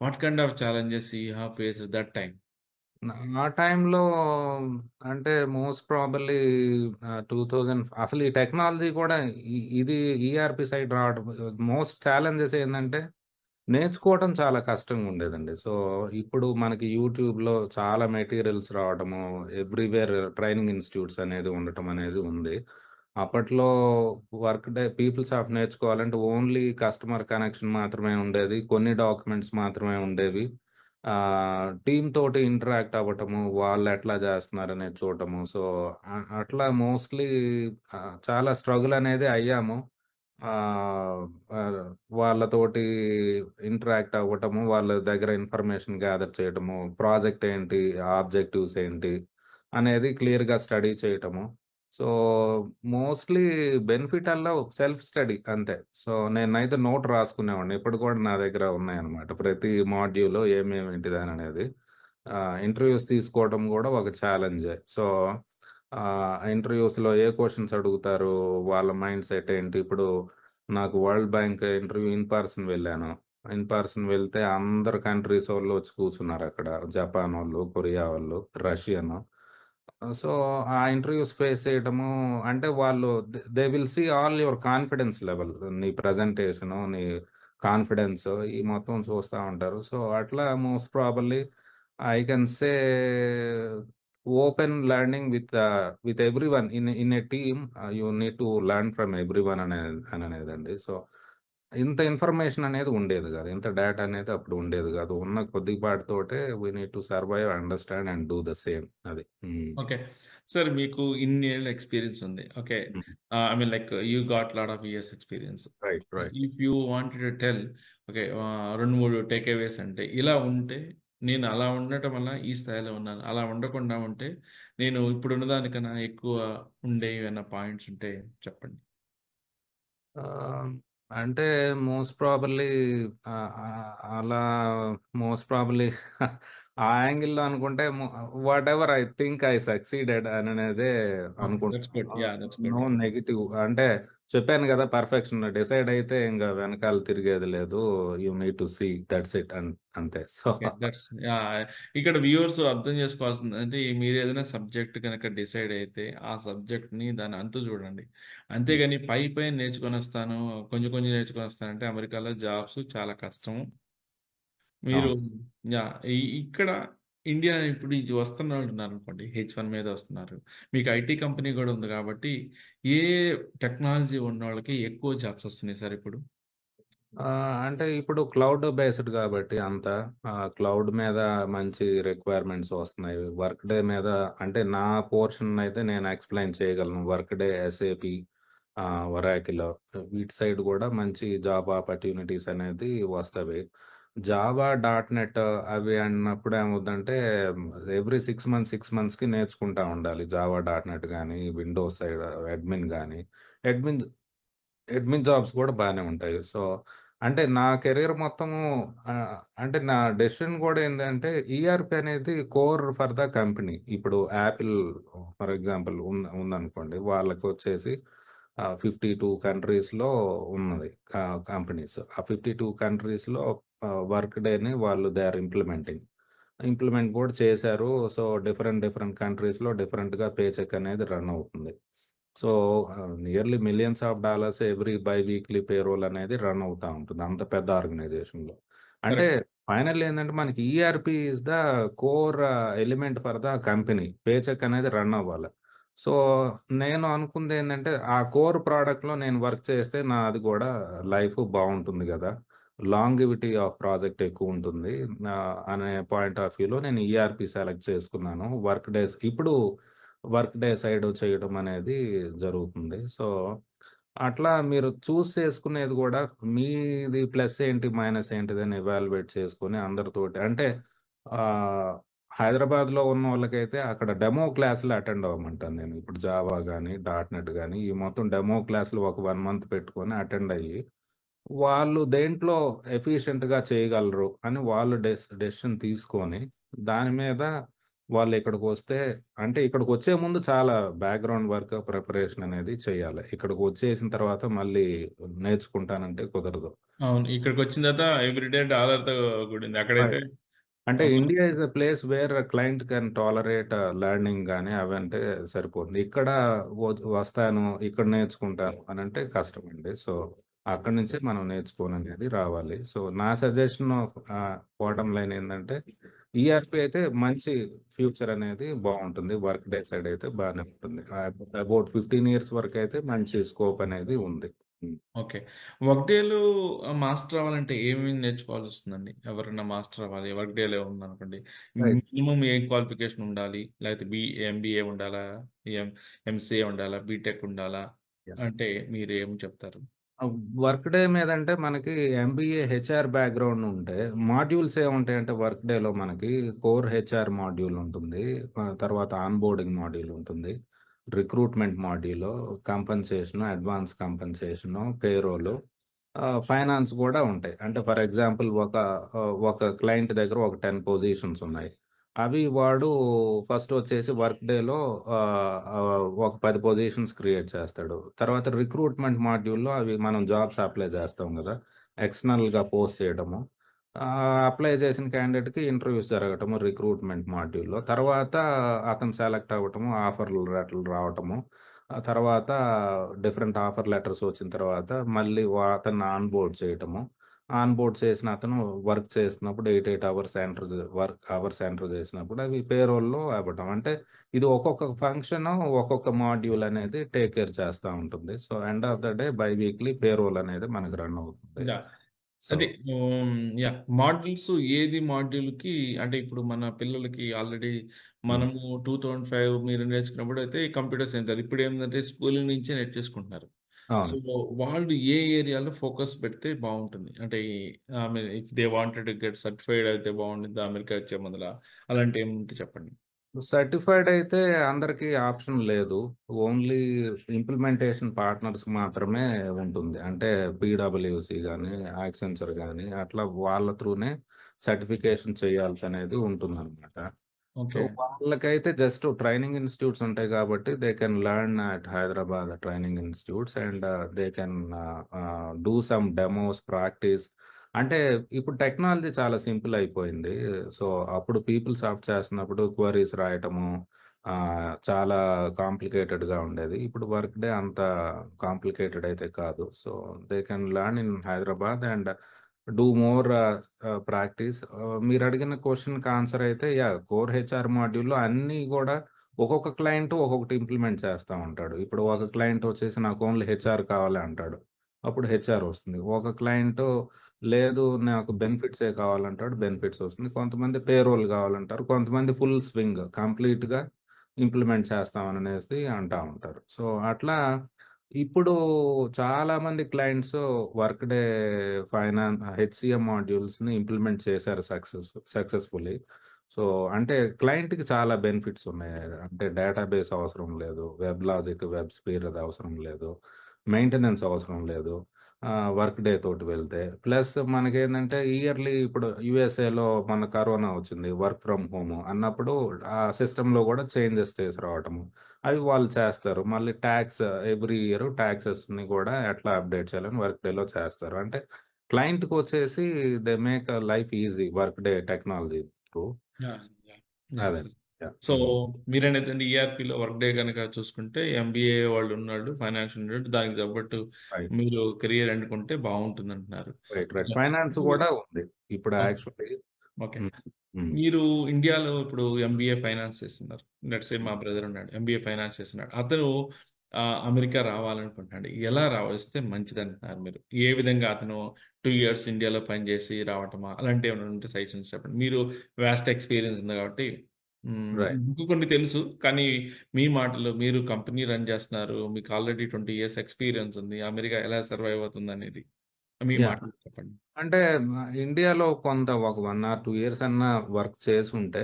what kind of challenges you have faced that time? ఆ టైంలో అంటే మోస్ట్ ప్రాబబ్లీ 2000 అసలు ఈ టెక్నాలజీ కూడా ఇది ఈఆర్‌పీ సైడ్ రావడం మోస్ట్ ఛాలెంజెస్ ఏందంటే నేర్చుకోవటం చాలా కష్టంగా ఉండేదండి. సో, ఇప్పుడు మనకి యూట్యూబ్‌లో చాలా మెటీరియల్స్ రావటము, ఎవ్రీవేర్ ట్రైనింగ్ ఇన్‌స్టిట్యూట్స్ అనేది ఉండటం అనేది ఉంది. అప్పట్లో పీపుల్సాఫ్ట్ నేర్చుకోవాలంటే ఓన్లీ కస్టమర్ కనెక్షన్ మాత్రమే ఉండేది. కొన్ని డాక్యుమెంట్స్ మాత్రమే ఉండేవి. టీమ్ తోటి ఇంటరాక్ట్ అవ్వటము, వాళ్ళెట్లా జేస్తున్నారనేది చూడటము. సో, అట్లా మోస్ట్‌లీ చాలా స్ట్రగుల్ అనేది అయ్యాము. ఆహ్, ఆహ్, వాళ్ళతోటి ఇంటరాక్ట్ అవ్వటము, వాళ్ళ దగ్గర ఇన్ఫర్మేషన్ గ్యాదర్ చేయటము, ప్రాజెక్ట్ ఏంటి, ఆబ్జెక్టివ్స్ ఏంటి అనేది క్లియర్‌గా స్టడీ చేయటము. సో, మోస్ట్‌లీ బెనిఫిటల్లా సెల్ఫ్ స్టడీ అంతే. సో, నేనైతే నోట్ రాసుకునేవాడిని. ఇప్పుడు కూడా నా దగ్గర ఉన్నాయన్నమాట. ప్రతి మాడ్యూల్ ఏమేమిటిదననేది. ఇంటర్‌వ్యూస్ తీసుకోవడం గూడా ఒక ఛాలెంజే. సో, ఇంటర్‌వ్యూస్‌లో ఏ క్వెషన్స్ అడుగుతారు, వాళ్ళ మైండ్ సెట్ ఏంటి, ఇప్పుడు నాకు World Bank interview in person వెళ్ళాను. ఇన్ పర్సన్ వెళ్తే అందరు కంట్రీస్ వోళ్ళు వచ్చి కూర్చున్నారక్కడ. జపానోళ్ళు, కొరియా వాళ్ళు, రష్యను. సో, ఆ ఇంటర్వ్యూస్ ఫేస్ చేయటము అంటే వాళ్ళు they will see all your confidence level. నీ ప్రెజెంటేషను, నీ కాన్ఫిడెన్స్ ఈ మొత్తం చూస్తా ఉంటారు. సో, అట్లా most probably I can say open learning with everyone in a team. You need to learn from everyone అననేదండి. సో, ఇంత ఇన్ఫర్మేషన్ అనేది ఉండేది గాదు. ఇంత డేటా అనేది అప్పుడు ఉండేది గాదు. ఉన్న కొద్దిపాటితోటే we need to survive, understand and do the same అది. హ్మ్. ఓకే. సార్ మీకు ఇన్ని ఏళ్ల ఎక్స్‌పీరియన్స్ ఉంది. Okay. Hmm. I mean like you got lot of years experience. Right. If you wanted to tell okay. 2, 3 take aways అంటే ఇలా ఉంటే నేను అలా ఉండటం వల్ల ఈ స్థాయిలో ఉన్నాను. అలా ఉండకుండా ఉంటే నేను ఇప్పుడున్న దానికన్నా ఎక్కువ ఉండేవి ఏమన్నా పాయింట్స్ ఉంటే చెప్పండి? ఆహ్, అంటే మోస్ట్ ప్రాబబ్లీ అలా మోస్ట్ ప్రాబబ్లీ ఆ యాంగిల్‌లో అనుకుంటే whatever I think I succeeded అననేదే ఓకే. That's good. అనుకుంటున్నాను. Yeah! That's good. No negative అంటే చెప్పాను గదా! పర్ఫెక్షన్ డిసైడ్ అయితే ఇంక వెనకాల తిరిగేది లేదు. You need to see that's it అంతే. So, okay. That's yeah! ఇక్కడ వ్యూవర్స్ అర్థం చేసుకోవాల్సింది అంటే మీరేదైనా సబ్జెక్ట్ గనక డిసైడ్ అయితే, ఆ సబ్జెక్ట్‌ని దాని అంతు చూడండి. అంతేగాని పైన నేర్చుకొనొస్తాను, కొంచెం నేర్చుకొనొస్తానంటే అమెరికాలో జాబ్స్ చాలా కష్టం. మీరు అవును. యాహ్! ఇక్కడ ఇండియా ఇప్పుడు ఇది వస్తున్నట్టున్నారనుకోండి. హెచ్-1 మీద వస్తున్నారు. మీకు ఐటీ కంపెనీ గూడా ఉంది కాబట్టి, ఏ టెక్నాలజీ ఉన్నోళ్ళకి ఎక్కువ జాబ్స్ వస్తున్నాయి సార్ ఇప్పుడు? అంటే ఇప్పుడు క్లౌడ్ బేస్డ్ గాబట్టి అంతా క్లౌడ్ మీద మంచి రిక్వైర్మెంట్స్ వస్తున్నాయి. వర్క్ డే మీద అంటే నా పోర్షన్ అయితే నేను ఎక్స్‌ప్లెయిన్ చేయగలను. వర్క్ డే, ఎస్ఏపీ ఒరాకిల్ వీటి సైడ్ గూడా మంచి జాబ్ ఆపర్చునిటీస్ అనేది వస్తవి. జావా, డాట్ నెట్ అవి అన్నప్పుడు ఏమవుద్దంటే ఎవ్రీ 6 మంత్స్, 6 మంత్స్‌కి నేర్చుకుంటా ఉండాలి. జావా, డాట్ నెట్ గాని, విండోస్ సైడ్ అడ్మిన్ గాని, అడ్మిన్ అడ్మిన్ జాబ్స్ గూడా బానే ఉంటాయి. సో, అంటే నా కెరియర్ మొత్తము అంటే నా డెసిషన్ గూడా ఏందంటే ఈఆర్‌పీ అనేది కోర్ ఫర్ ద కంపెనీ. ఇప్పుడు యాపిల్ ఫర్ ఎగ్జాంపుల్ ఉందనుకోండి. వాళ్ళకొచ్చేసి 52 కంట్రీస్‌లో ఉన్నది కంపెనీస్. ఆ 52 కంట్రీస్‌లో వర్క్ డేని వాళ్ళు దే ఆర్ ఇంప్లిమెంటింగ్. ఇంప్లిమెంట్ గూడా చేశారు. సో, డిఫరెంట్ డిఫరెంట్ కంట్రీస్‌లో డిఫరెంట్‌గా పే చెక్ అనేది రన్ అవుతుంది. So, nearly millions of dollars every by weekly payroll అనేది రన్ అవుతా ఉంటుంది. అంత పెద్ద ఆర్గనైజేషన్‌లో. అంటే కరెక్ట్. ఫైనల్లీ ఏందంటే మనకి ERP is the core element for the company. Paycheck అనేది రన్ అవ్వాలి. సో, నేను అనుకుందేందంటే ఆ కోర్ ప్రొడక్ట్‌లో నేను వర్క్ చేస్తే నాది గూడా లైఫ్ బావుంటుంది గదా! లాంగివిటీ ఆఫ్ ప్రాజెక్ట్ ఎక్కువుంటుంది. అనే పాయింట్ ఆఫ్ వ్యూలో నేను ఈఆర్‌పీ సెలెక్ట్ చేసుకున్నాను. వర్క్ డేస్ ఇప్పుడు వర్క్ డే సైడ్ చేయడం అనేది జరుగుతుంది. సో, అట్లా మీరు చేసుకునేది గూడా మీది ప్లస్ ఏంటి, మైనస్ ఏంటిదని ఎవాల్యుయేట్ చేసుకొని అందరితోటి అంటే ఆహ్, హైదరాబాద్‌లో ఉన్నోళ్ళకైతే అక్కడ డెమో క్లాస్‌లు అటెండ్ అవ్వమంటాను నేను. ఇప్పుడు జావా గాని, డాట్ నెట్ గాని ఈ మొత్తం డెమో క్లాస్‌లు ఒక 1 మంత్ పెట్టుకొని అటెండ్ అయ్యి వాళ్ళు దేంట్లో ఎఫిషియెంట్‌గా చేయగలరు అని వాళ్ళు డెసిషన్ తీసుకొని, దాని మీద వాళ్ళిక్కడికొస్తే అంటే ఇక్కడికొచ్చే ముందు చాలా బ్యాక్‌గ్రౌండ్ వర్క్, ప్రిపరేషన్ అనేది చేయాలి. ఇక్కడికొచ్చేసిన తర్వాత మళ్ళీ నేర్చుకుంటానంటే కుదరదు. అవును. ఇక్కడికొచ్చిన తర్వాత ఎవ్రీడే డాలర్‌తో కూడింది. అక్కడైతే రైట్. అంటే అవును. India is a place where client can tolerate learning గాని అవంటే సరిపోతుంది. ఇక్కడ వస్తాను, ఇక్కడ నేర్చుకుంటాను అనంటే కష్టమండి. సో, అక్కడి నుంచే మనం నేర్చుకోననేది రావాలి. సో, నా సజెషన్ బాటమ్ లైన్ ఏందంటే ఈఆర్‌పీ అయితే మంచి ఫ్యూచర్ అనేది బావుంటుంది. వర్క్ డే సైడ్ అయితే బానే ఉంటుంది. అబౌట్ 15 ఇయర్స్ వరకైతే మంచి స్కోప్ అనేది ఉంది. హ్మ్. ఓకే. వర్క్ డేలో మాస్టర్ అవ్వాలంటే ఏమేమి నేర్చుకోవాల్సొస్తుందండి? ఎవరైనా మాస్టర్ అవ్వాలి, వర్క్ డేలో ఉందనుకోండి. రైట్. మినిమమ్ ఏం క్వాలిఫికేషన్ ఉండాలి? లేకపోతే ఎంబీఏ ఉండాలా? ఎం ఎంసీఏ ఉండాలా? బీటెక్ ఉండాలా? యాహ్! అంటే మీరేం చెప్తారు? వర్క్ డే మీదంటే మనకి ఎంబీఏ, హెచ్ఆర్ బ్యాక్‌గ్రౌండ్ ఉంటే మాడ్యూల్స్ ఏముంటాయంటే వర్క్ డేలో మనకి కోర్ హెచ్ఆర్ మాడ్యూల్ ఉంటుంది. తర్వాత ఆన్‌బోర్డింగ్ మాడ్యూల్ ఉంటుంది. రిక్రూట్‌మెంట్ మాడ్యూలు, కంపెన్సేషను, అడ్వాన్స్ కంపెన్సేషను, పేరోలు, ఫైనాన్స్ గూడా ఉంటాయి. అంటే ఫర్ ఎగ్జాంపుల్ ఒక క్లయింట్ దగ్గర ఒక 10 పొజిషన్స్ ఉన్నాయి. అవి వాడు ఫస్ట్ వచ్చేసి వర్క్ డేలో ఒక 10 పొజిషన్స్ క్రియేట్ చేస్తాడు. తర్వాత రిక్రూట్‌మెంట్ మాడ్యూల్‌లో అవి మనం జాబ్స్ అప్లై చేస్తాం గదా! ఎక్స్‌టర్నల్‌గా పోస్ట్ చేయడము. అప్లై చేసిన క్యాండిడేట్‌కి ఇంటర్వ్యూస్ జరగటము రిక్రూట్‌మెంట్ మాడ్యూల్‌లో. తర్వాత అతను సెలెక్ట్ అవ్వటము, ఆఫర్ లెటర్‌లు రావటము. ఆ తర్వాత డిఫరెంట్ ఆఫర్ లెటర్స్ వచ్చిన తర్వాత మళ్ళీ అతన్ని ఆన్‌బోర్డ్ చేయటము. ఆన్‌బోర్డ్ చేసిన అతను వర్క్ చేస్తున్నప్పుడు 8 అవర్స్ వర్క్ అవర్స్ ఎంటర్ చేసినప్పుడు అవి పేరోల్‌లో అవ్వటం. అంటే ఇది ఒక్కొక్క ఫంక్షను, ఒక్కొక్క మాడ్యూల్ అనేది టేక్ కేర్ చేస్తా ఉంటుంది. So, end of the day by weekly payroll అనేది మనకు రన్ అవుతుంది. యాహ్! సో, అదే యాహ్! మాడ్యూల్స్ ఏది మాడ్యూల్‌కి అంటే ఇప్పుడు మన పిల్లలకి ఆల్రెడీ హ్మ్. మనము 2005 మీరు నేర్చుకున్నప్పుడు అయితే కంప్యూటర్ సైన్స్ అది. ఇప్పుడేందంటే స్కూలింగ్ నుంచే నేర్చేసుకుంటున్నారు. సో, అవును. వాళ్ళు ఏ ఏరియాలో ఫోకస్ పెడితే బావుంటుంది? అంటే I mean if they wanted to get certified అయితే బావుండిద్దా అమెరికా వచ్చే ముందల? అలాంటియేముంటే చెప్పండి? సర్టిఫైడ్ అయితే అందరికి ఆప్షన్ లేదు. ఓన్లీ ఇంప్లిమెంటేషన్ పార్ట్నర్స్ మాత్రమే ఉంటుంది. అంటే పీడబ్ల్యూసీ గాని, యాక్సెంచర్ గాని అట్లా వాళ్ళ త్రూనే సర్టిఫికేషన్ చేయాల్సనేది ఉంటుందనమాట. So, okay. వాళ్ళకైతే జస్ట్ ట్రైనింగ్ ఇన్‌స్టిట్యూట్స్ ఉంటాయి కాబట్టి they can learn at Hyderabad training institutes and they can do some demos, practice. అంటే ఇప్పుడు టెక్నాలజీ చాలా సింపుల్ అయిపోయింది. సో, అప్పుడు పీపుల్సాఫ్ట్ చేస్తున్నప్పుడు క్వెరీస్ రాయటము చాలా కాంప్లికేటెడ్‌గా ఉండేది. ఇప్పుడు వర్క్ డే అంత కాంప్లికేటెడ్ అయితే కాదు. So, they can learn in Hyderabad and do more practice. మీరడిగిన క్వెషన్‌కి ఆన్సర్ అయితే యాహ్! కోర్ హెచ్ఆర్ మాడ్యూల్‌లో అన్నీ గూడా ఒక్కొక్క క్లయింట్ ఒక్కొక్కటి ఇంప్లిమెంట్ చేస్తా ఉంటాడు. ఇప్పుడు ఒక క్లయింట్ వచ్చేసి నాకు ఓన్లీ హెచ్ఆర్ కావాలి అంటాడు. అప్పుడు హెచ్ఆర్ వస్తుంది. ఒక క్లయింటు లేదు నాకు బెనిఫిట్సే కావాలంటాడు. బెనిఫిట్స్ వస్తుంది. కొంతమంది పేరోల్ కావాలంటారు. కొంతమంది ఫుల్ స్వింగ్ కంప్లీట్‌గా ఇంప్లిమెంట్ చేస్తామననేసి అంటా ఉంటారు. సో, అట్లా ఇప్పుడు చాలామంది క్లయింట్స్ వర్క్‌డే హెచ్‌సీఎం మాడ్యూల్స్‌ని ఇంప్లిమెంట్ చేశారు సక్సెస్‌ఫుల్లీ. సో, అంటే క్లయింట్‌కి చాలా బెనిఫిట్స్ ఉన్నాయి. అంటే డేటాబేస్ అవసరం లేదు. వెబ్ లాజిక్, వెబ్ స్ఫియర్ అది అవసరం లేదు. మెయింటెనెన్స్ అవసరం లేదు. వర్క్‌డే తోటి వెళ్తే. ప్లస్ మనకేందంటే ఇయర్‌లీ ఇప్పుడు యూఎస్ఏలో మన కరోనా వచ్చింది. వర్క్ ఫ్రమ్ హోమ్ అన్నప్పుడు ఆ సిస్టమ్‌లో గూడా చేంజెస్ తీసుకురావటము. అవి వాళ్ళు చేస్తారు. మళ్ళీ ఎవ్రీ ఇయర్ టాక్సెస్‌ని గూడా ఎట్లా అప్‌డేట్ చేయాలని వర్క్ డేలో చేస్తారు. అంటే క్లయింట్‌కొచ్చేసి they make life easy Workday technology through. Yeah! Yeah! Yeah! అదే. యాహ్! సో, మీరనేదండి ఈఆర్‌పీలో వర్క్‌డే గనక చూసుకుంటే ఎంబీఏ వాళ్ళున్నాడు, ఫైనాన్షియల్ ఉన్నాడు. దానికి తగ్గట్టు రైట్. మీరు కెరియర్ ఎన్నుకుంటే బావుంటుందంటున్నారు. రైట్. యాహ్! ఫైనాన్స్ ఇప్పుడు గూడా ఉంది. ఇప్పుడు ఓకే. Actually okay. హ్మ్. హ్మ్. మీరు ఇండియాలో ఇప్పుడు ఎంబీఏ ఫైనాన్స్ చేస్తున్నారు. లెట్స్ సే మా బ్రదర్ ఉన్నాడు. ఎంబీఏ ఫైనాన్స్ చేస్తున్నాడు. అతను అమెరికా రావాలనుకుంటున్నాడు. ఎలా వస్తే మంచిదంటున్నారు మీరు? ఏ విధంగా అతను 2 ఇయర్స్ ఇండియాలో పనిచేసి రావటమా? అలాంటివి ఏమైనా ఉంటే సజెషన్స్ చెప్పండి. మీరు వాస్ట్ ఎక్స్‌పీరియన్స్ ఉంది కాబట్టి రైట్. మీకు కొన్ని తెలుసు. కానీ మీ మాటల్లో మీరు కంపెనీ రన్ చేస్తున్నారు. మీకు ఆల్రెడీ 20 ఇయర్స్ ఎక్స్‌పీరియన్స్ ఉంది. అమెరికా ఎలా సర్వైవ్ అవుతుందనేది మీ యాహ్! మాటల్లో చెప్పండి. అంటే ఇండియాలో కొంత ఒక 1 ఆర్ 2 ఇయర్స్ అన్నా వర్క్ చేసుంటే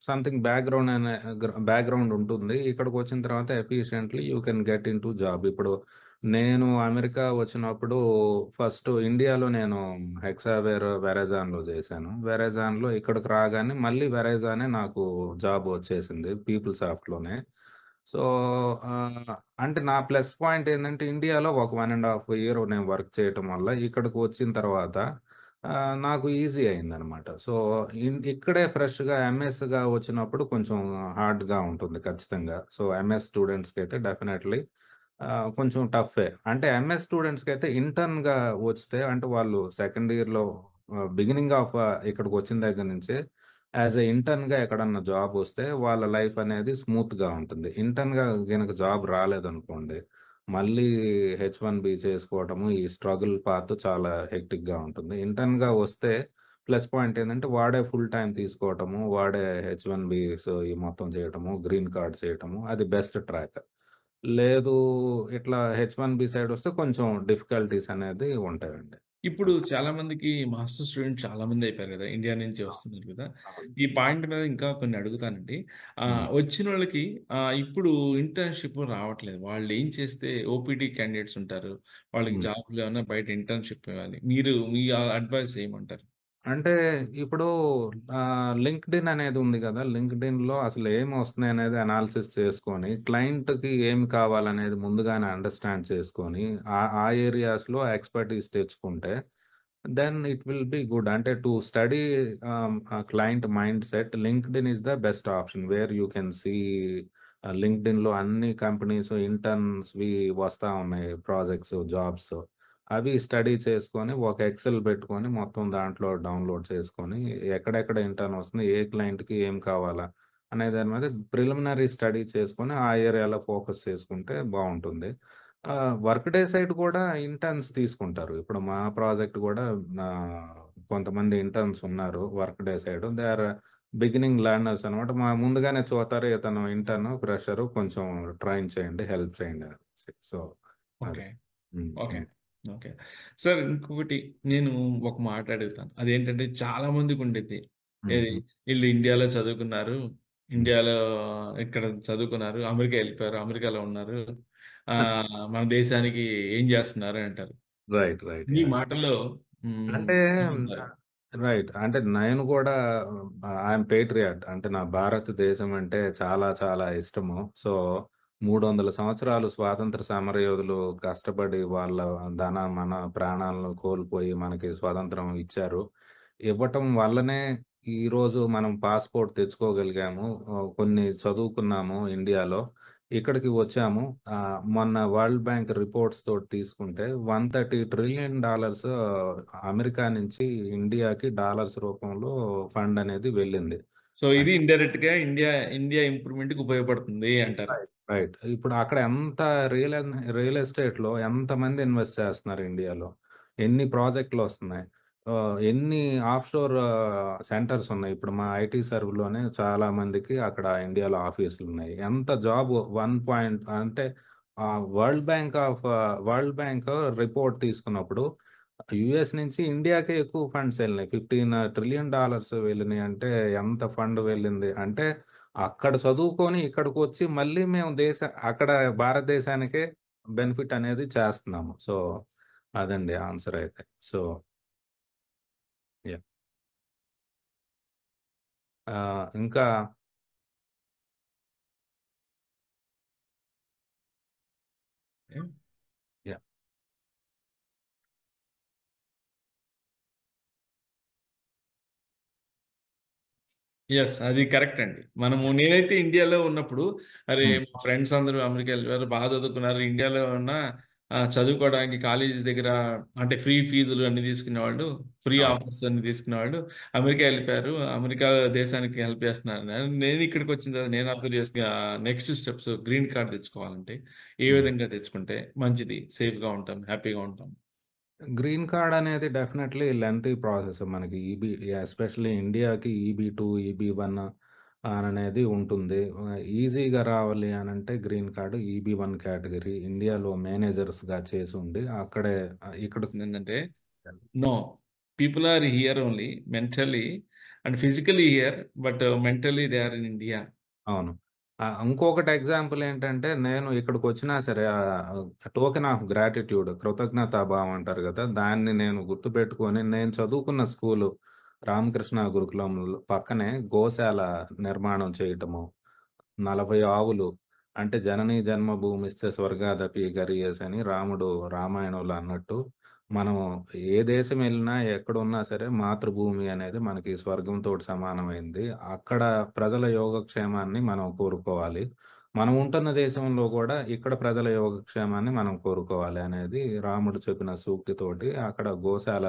సంథింగ్ బ్యాక్‌గ్రౌండ్ ఉంటుంది. ఇక్కడికొచ్చిన తర్వాత ఎఫిషియంట్‌లీ you can get into job. ఇప్పుడు నేను అమెరికా వచ్చినప్పుడు ఫస్ట్ ఇండియాలో నేను వెరైజాన్‌లో చేశాను. వెరైజాన్‌లో ఇక్కడికి రాగానే మళ్ళీ వెరైజానే నాకు జాబ్ వచ్చేసింది పీపుల్ సాఫ్ట్‌లోనే. సో, అంటే నా ప్లస్ పాయింట్ ఏందంటే ఇండియాలో ఒక 1 ½ ఇయర్ నేను వర్క్ చేయటం వల్ల ఇక్కడికి వచ్చిన తర్వాత నాకు ఈజీ అయిందనమాట. సో, ఇక్కడే ఫ్రెష్‌గా ఎంఎస్‌గా వచ్చినప్పుడు కొంచెం హార్డ్‌గా ఉంటుంది ఖచ్చితంగా. సో, ఎంఎస్ స్టూడెంట్స్‌కైతే డెఫినైట్‌లీ కొంచెం టఫే. అంటే ఎంఎస్ స్టూడెంట్స్‌కైతే ఇంటర్న్‌గా వస్తే అంటే వాళ్ళు సెకండ్ ఇయర్‌లో బిగినింగ్ ఆఫ్ ఇక్కడికొచ్చిన దగ్గర నుంచే ఇంటర్న్‌గా ఎక్కడన్నా జాబొస్తే వాళ్ళ లైఫ్ అనేది స్మూత్‌గా ఉంటుంది. ఇంటర్న్‌గా గనక జాబ్ రాలేదనుకోండి, మళ్ళీ హెచ్-1బీ చేసుకోవటము, ఈ స్ట్రగుల్ పాత్ చాలా హెక్టిక్‌గా ఉంటుంది. ఇంటర్న్‌గా వస్తే ప్లస్ పాయింట్ ఏందంటే వాడే ఫుల్ టైమ్ తీసుకోవటము, వాడే హెచ్-1బీస్ ఈ మొత్తం చేయటము, గ్రీన్ కార్డ్ చేయటము అది బెస్ట్ ట్రాక్. లేదు ఇట్లా హెచ్-1బీ సైడొస్తే కొంచెం డిఫికల్టీస్ అనేది ఉంటాయండి. ఇప్పుడు చాలా మందికి మాస్టర్స్ స్టూడెంట్ చాలా మంది అయిపోయారు కదా! ఇండియా నుంచి అవును. వస్తున్నారు కదా! అవును. ఈ పాయింట్ మీద ఇంకా కొన్ని అడుగుతానండి. హ్మ్. వచ్చినోళ్ళకి ఇప్పుడు ఇంటర్న్‌షిప్ రావట్లేదు. వాళ్ళు ఏం చేస్తే ఓపీటీ క్యాండిడేట్స్ ఉంటారు. వాళ్ళకి హ్మ్. జాబ్‌లు ఏమన్నా బయట ఇంటర్న్‌షిప్ ఇవ్వాలి. మీరు మీ అడ్వైస్ ఏమంటారు? అంటే ఇప్పుడు లింక్డ్ఇన్ అనేది ఉంది గదా! లింక్డ్ఇన్‌లో అసలు ఏమొస్తున్నాయనేది అనాలిసిస్ చేసుకొని, క్లయింట్‌కి ఏమి కావాలనేది ముందుగానే అండర్‌స్టాండ్ చేసుకొని, ఆ ఏరియాస్‌లో ఎక్స్‌పర్టీస్ తెచ్చుకుంటే, then it will be good. అంటే to study client mind set LinkedIn is the best option. Where you can see లింక్డ్ఇన్‌లో అన్ని కంపెనీస్ ఇంటర్న్స్‌వి వస్తా ఉన్నాయి ప్రాజెక్ట్స్, జాబ్స్. అవి స్టడీ చేసుకొని, ఒక ఎక్సెల్ పెట్టుకొని, మొత్తం దాంట్లో డౌన్‌లోడ్ చేసుకొని, ఎక్కడెక్కడ ఇంటర్న్ వస్తుంది, ఏ క్లయింట్‌కి ఏం కావాలా, అనే దాని మీద ప్రిలిమినరీ స్టడీ చేసుకొని, ఆ ఏరియాలో ఫోకస్ చేసుకుంటే బావుంటుంది. వర్క్ డే సైడ్ కూడా ఇంటర్న్స్ తీసుకుంటారు. ఇప్పుడు మా ప్రాజెక్ట్ గూడా కొంతమంది ఇంటర్న్స్ ఉన్నారు Workday side. They are beginning learners అనమాట. ముందుగానే చూతారు ఇతను ఇంటర్న్, ఫ్రెషరు కొంచెం ట్రైన్ చేయండి, హెల్ప్ చేయండి అనేసి. సో, అది. ఓకే. హ్మ్. ఓకే. హ్మ్. ఓకే. సార్ ఇంకొకటి నేను ఒక మాట అడుగుతాను. అదేంటంటే చాలా మందికుండిద్ది. హ్మ్. ఏది హ్మ్. ఈళ్ళు ఇండియాలో చదువుకున్నారు. హ్మ్. ఇండియాలో ఇక్కడ చదువుకున్నారు. అమెరికా ఎళ్ళిపోయారు. అమెరికాలో ఉన్నారు. మన దేశానికి ఏం జేస్తున్నారు అని అంటారు. రైట్. రైట్. మీ యాహ్! మాటల్లో అంటే ఏమంటారు? రైట్. అంటే నేను గూడా ఐయామ్ పేట్రియాట్. అంటే నా భారతదేశం అంటే చాలా చాలా ఇష్టము. సో, 300 సంవత్సరాలు స్వాతంత్ర సమరయోధులు కష్టపడి వాళ్ళ మన ప్రాణాలను కోల్పోయి మనకి స్వాతంత్రం ఇచ్చారు. ఇవ్వటం వల్లనే ఈరోజు మనం పాస్‌పోర్ట్ తెచ్చుకోగలిగాము. కొన్ని చదువుకున్నాము ఇండియాలో. ఇక్కడికి వచ్చాము. మొన్న వరల్డ్ బ్యాంక్ రిపోర్ట్స్ తోటి తీసుకుంటే $130 ట్రిలియన్ అమెరికా నుంచి ఇండియాకి డాలర్స్ రూపంలో ఫండ్ అనేది వెళ్ళింది. సో, ఇది అంటే ఇండైరెక్ట్‌గా ఇండియా ఇంప్రూవ్‌మెంట్‌కి ఉపయోగపడుతుంది అంటారు. రైట్. రైట్. ఇప్పుడు అక్కడ ఎంత రియల్ ఎస్టేట్‌లో ఎంతమంది ఇన్వెస్ట్ చేస్తున్నారు ఇండియాలో? ఎన్ని ప్రాజెక్ట్‌లొస్తున్నాయి? ఎన్ని ఆఫ్‌షోర్ సెంటర్స్ ఉన్నాయి. ఇప్పుడు మా ఐటీ సర్వ్‌లోనే చాలా మందికి అక్కడ ఇండియాలో ఆఫీసులున్నాయి. ఎంత జాబ్ 1 పాయింట్ అంటే వరల్డ్ బ్యాంక్ రిపోర్ట్ తీసుకున్నప్పుడు యుఎస్ నుంచి ఇండియాకే ఎక్కువ ఫండ్స్ వెళ్ళినాయి. $15 ట్రిలియన్ వెళ్ళినాయి అంటే ఎంత ఫండ్ వెళ్ళింది అంటే, అక్కడ చదువుకొని ఇక్కడికి వచ్చి మళ్ళీ మేము అక్కడ భారతదేశానికే బెనిఫిట్ అనేది చేస్తున్నాము. సో అదండి ఆన్సర్ అయితే. So yeah. ఇంకా yeah. ఎస్, అది కరెక్ట్ అండి. నేనైతే ఇండియాలో ఉన్నప్పుడు, అరే ఉమ్, మా ఫ్రెండ్స్ అందరూ అమెరికా వెళ్ళారు, బాగా చదువుకున్నారు. ఇండియాలో ఉన్న చదువుకోవడానికి కాలేజీ దగ్గర అంటే ఫ్రీ ఫీజులు అన్ని తీసుకునేవాళ్ళు, ఫ్రీ అవును. ఆఫర్స్ అన్ని తీసుకునేవాళ్ళు. అమెరికా వెళ్ళిపోయారు, అమెరికా దేశానికి హెల్ప్ చేస్తున్నారు. నేను ఇక్కడికి వచ్చిన తర్వాత నేను అర్థం చేసుకున్న నెక్స్ట్ స్టెప్స్, గ్రీన్ కార్డ్ తెచ్చుకోవాలంటే ఏ ఉమ్. విధంగా తెచ్చుకుంటే మంచిది, సేఫ్గా ఉంటాం, హ్యాపీగా ఉంటాం. గ్రీన్ కార్డ్ అనేది డెఫినెట్లీ లెంతీ ప్రాసెస్. మనకి ఎస్పెషల్లీ ఇండియాకి EB2 EB1 అనేది ఉంటుంది. ఈజీగా రావాలి అని అంటే గ్రీన్ కార్డు EB1 కేటగిరీ ఇండియాలో మేనేజర్స్గా చేసి ఉండి అక్కడే ఇక్కడ ఏంటంటే no, people are here only mentally and physically here, but mentally they are in India. అవును. ఇంకొకటి ఎగ్జాంపుల్ ఏంటంటే, నేను ఇక్కడికొచ్చినా సరే టోకెన్ ఆఫ్ గ్రాటిట్యూడ్ కృతజ్ఞతాభావం అంటారు గదా! దాన్ని నేను గుర్తుపెట్టుకొని నేను చదువుకున్న స్కూలు రామకృష్ణ గురుకులంలో పక్కనే గోశాల నిర్మాణం చేయటము. 40 ఆవులు అంటే జననీ జన్మభూమిస్తే స్వర్గాదపి గరీయసి అని రాముడు రామాయణంలో అన్నట్టు, మనం ఏ దేశం వెళ్ళినా, ఎక్కడున్నా సరే మాతృభూమి అనేది మనకి స్వర్గంతోటి సమానమైంది. అక్కడ ప్రజల యోగక్షేమాన్ని మనం కోరుకోవాలి. మనం ఉంటున్న దేశంలో గూడా ఇక్కడ ప్రజల యోగక్షేమాన్ని మనం కోరుకోవాలి అనేది రాముడు చెప్పిన సూక్తితోటి అక్కడ గోశాల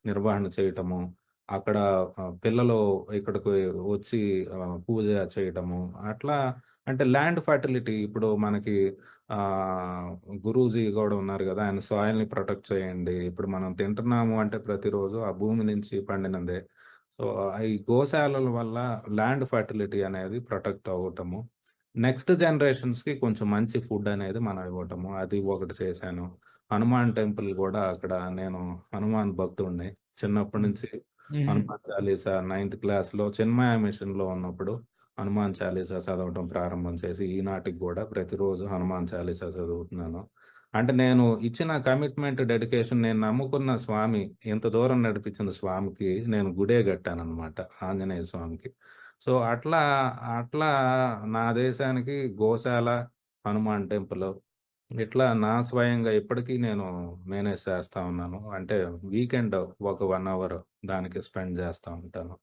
నిర్వహణ చేయటము. అక్కడ పిల్లలు ఇక్కడికి వచ్చి పూజ చేయటము. అట్లా అంటే ల్యాండ్ ఫర్టిలిటీ ఇప్పుడు మనకి ఆహ్, గురూజీ గూడా ఉన్నారు గదా! ఆయన సాయిల్‌ని ప్రొటెక్ట్ చేయండి. ఇప్పుడు మనం తింటున్నాము అంటే ప్రతిరోజు ఆ భూమి నుంచి పండినదే. సో, ఈ గోశాలల వల్ల ల్యాండ్ ఫర్టిలిటీ అనేది ప్రొటెక్ట్ అవ్వటము. నెక్స్ట్ జనరేషన్స్‌కి కొంచెం మంచి ఫుడ్ అనేది మనం ఇవ్వటము. అది ఒకటి చేశాను. హనుమాన్ టెంపుల్ గూడా అక్కడ నేను హనుమాన్ భక్తుడిని. చిన్నప్పటి నుంచి హనుమాన్ చాలీసా నైన్త్ క్లాస్‌లో చిన్మయ మిషన్‌లో ఉన్నప్పుడు హనుమాన్ చాలీసా చదవటం ప్రారంభం చేసి, ఈనాటికి గూడా ప్రతిరోజు హనుమాన్ చాలీసా చదువుతున్నాను. అంటే నేను ఇచ్చిన కమిట్మెంట్, డెడికేషన్ నేను నమ్ముకున్న స్వామి ఇంత దూరం నడిపించిన స్వామికి నేను గుడే కట్టాననమాట. ఆంజనేయ స్వామికి. సో, అట్లా నా దేశానికి గోశాల, హనుమాన్ టెంపుల్ ఇట్లా నా స్వయంగా ఇప్పటికీ నేను మేనేజ్ చేస్తా ఉన్నాను. అంటే వీకెండ్ ఒక 1 అవర్ దానికి స్పెండ్ చేస్తా ఉంటాను.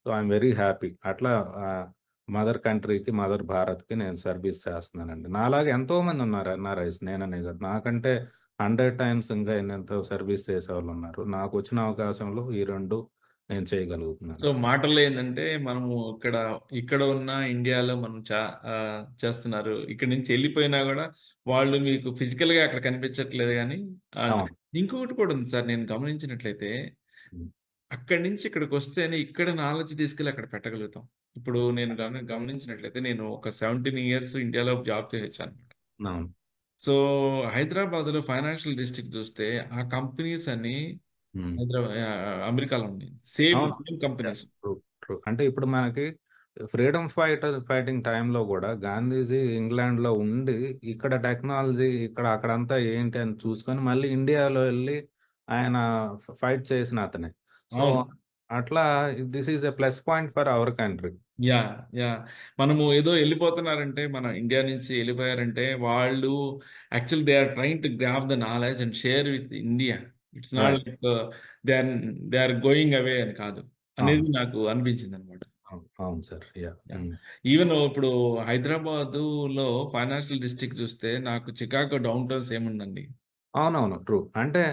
So, I'm very happy. అట్లా మదర్ కంట్రీకి, మదర్ భారత్‌కి నేను సర్వీస్ చేస్తున్నానండి. నాలాగా ఎంతోమంది ఉన్నారు ఎన్ఆర్ఐస్ నేననే కాదు. నాకంటే 100 టైమ్స్ ఇంకా ఎన్నెంతో సర్వీస్ చేసేవాళ్ళున్నారు. నాకొచ్చిన అవకాశంలో ఈ 2 నేను సో చేయగలుగుతున్నానండి. మాటల్లో ఏంటంటే మనము ఇక్కడ ఉన్న ఇండియాలో మనం చేస్తున్నారు. ఇక్కడి నుంచి వెళ్ళిపోయినా కూడా వాళ్ళు మీకు ఫిజికల్ గా అక్కడ కనిపించట్లేదు కానీ, అండ్ అవును. ఇంకొకటి కూడా ఉంది సార్, నేను గమనించినట్లయితే హ్మ్. అక్కడి నుంచి ఇక్కడికి వస్తేనే ఇక్కడ నాలెడ్జ్ తీసుకెళ్ళి అక్కడ పెట్టగలుగుతాం. ఇప్పుడు నేను గమనించినట్లయితే నేను ఒక 17 ఇయర్స్ ఇండియాలో జాబ్ చేయొచ్చాను. అవును. సో హైదరాబాద్లో ఫైనాన్షియల్ డిస్ట్రిక్ట్ చూస్తే ఆ కంపెనీస్ అన్ని హ్మ్. అమెరికాలో ఉన్నాయి. సేమ్ అవును. Same companies. ట్రూ. ట్రూ. అంటే ఇప్పుడు మనకి ఫ్రీడమ్ ఫైటింగ్ టైమ్‌లో గూడా గాంధీజీ ఇంగ్లాండ్‌లో ఉండి, ఇక్కడ టెక్నాలజీ అక్కడంతా ఏంటి అని చూసుకొని మళ్ళీ ఇండియాలో ఎళ్లి ఆయన ఫైట్ చేసిన అతనే. సో, అవును. అట్లా this is a plus point for our country. Yeah! Yeah! మనము ఏదో ఎళ్ళిపోతున్నారంటే, మన ఇండియా నుంచి ఎళ్ళిపోయారంటే, వాళ్ళు actually they are trying to grab the knowledge and share with India. It's not right. Like they are going away అని కాదు, అవును. అనేది నాకు అనిపించిందనమాట. అవును. అవును sir. Yeah! Yeah! Hmm. Even ఇప్పుడు హైదరాబాదులో ఫైనాన్షియల్ డిస్ట్రిక్ట్ చూస్తే, నాకు చికాగో డౌన్ టౌన్ సేమ్ ఉందండి. అవునవును. ట్రూ. అంటే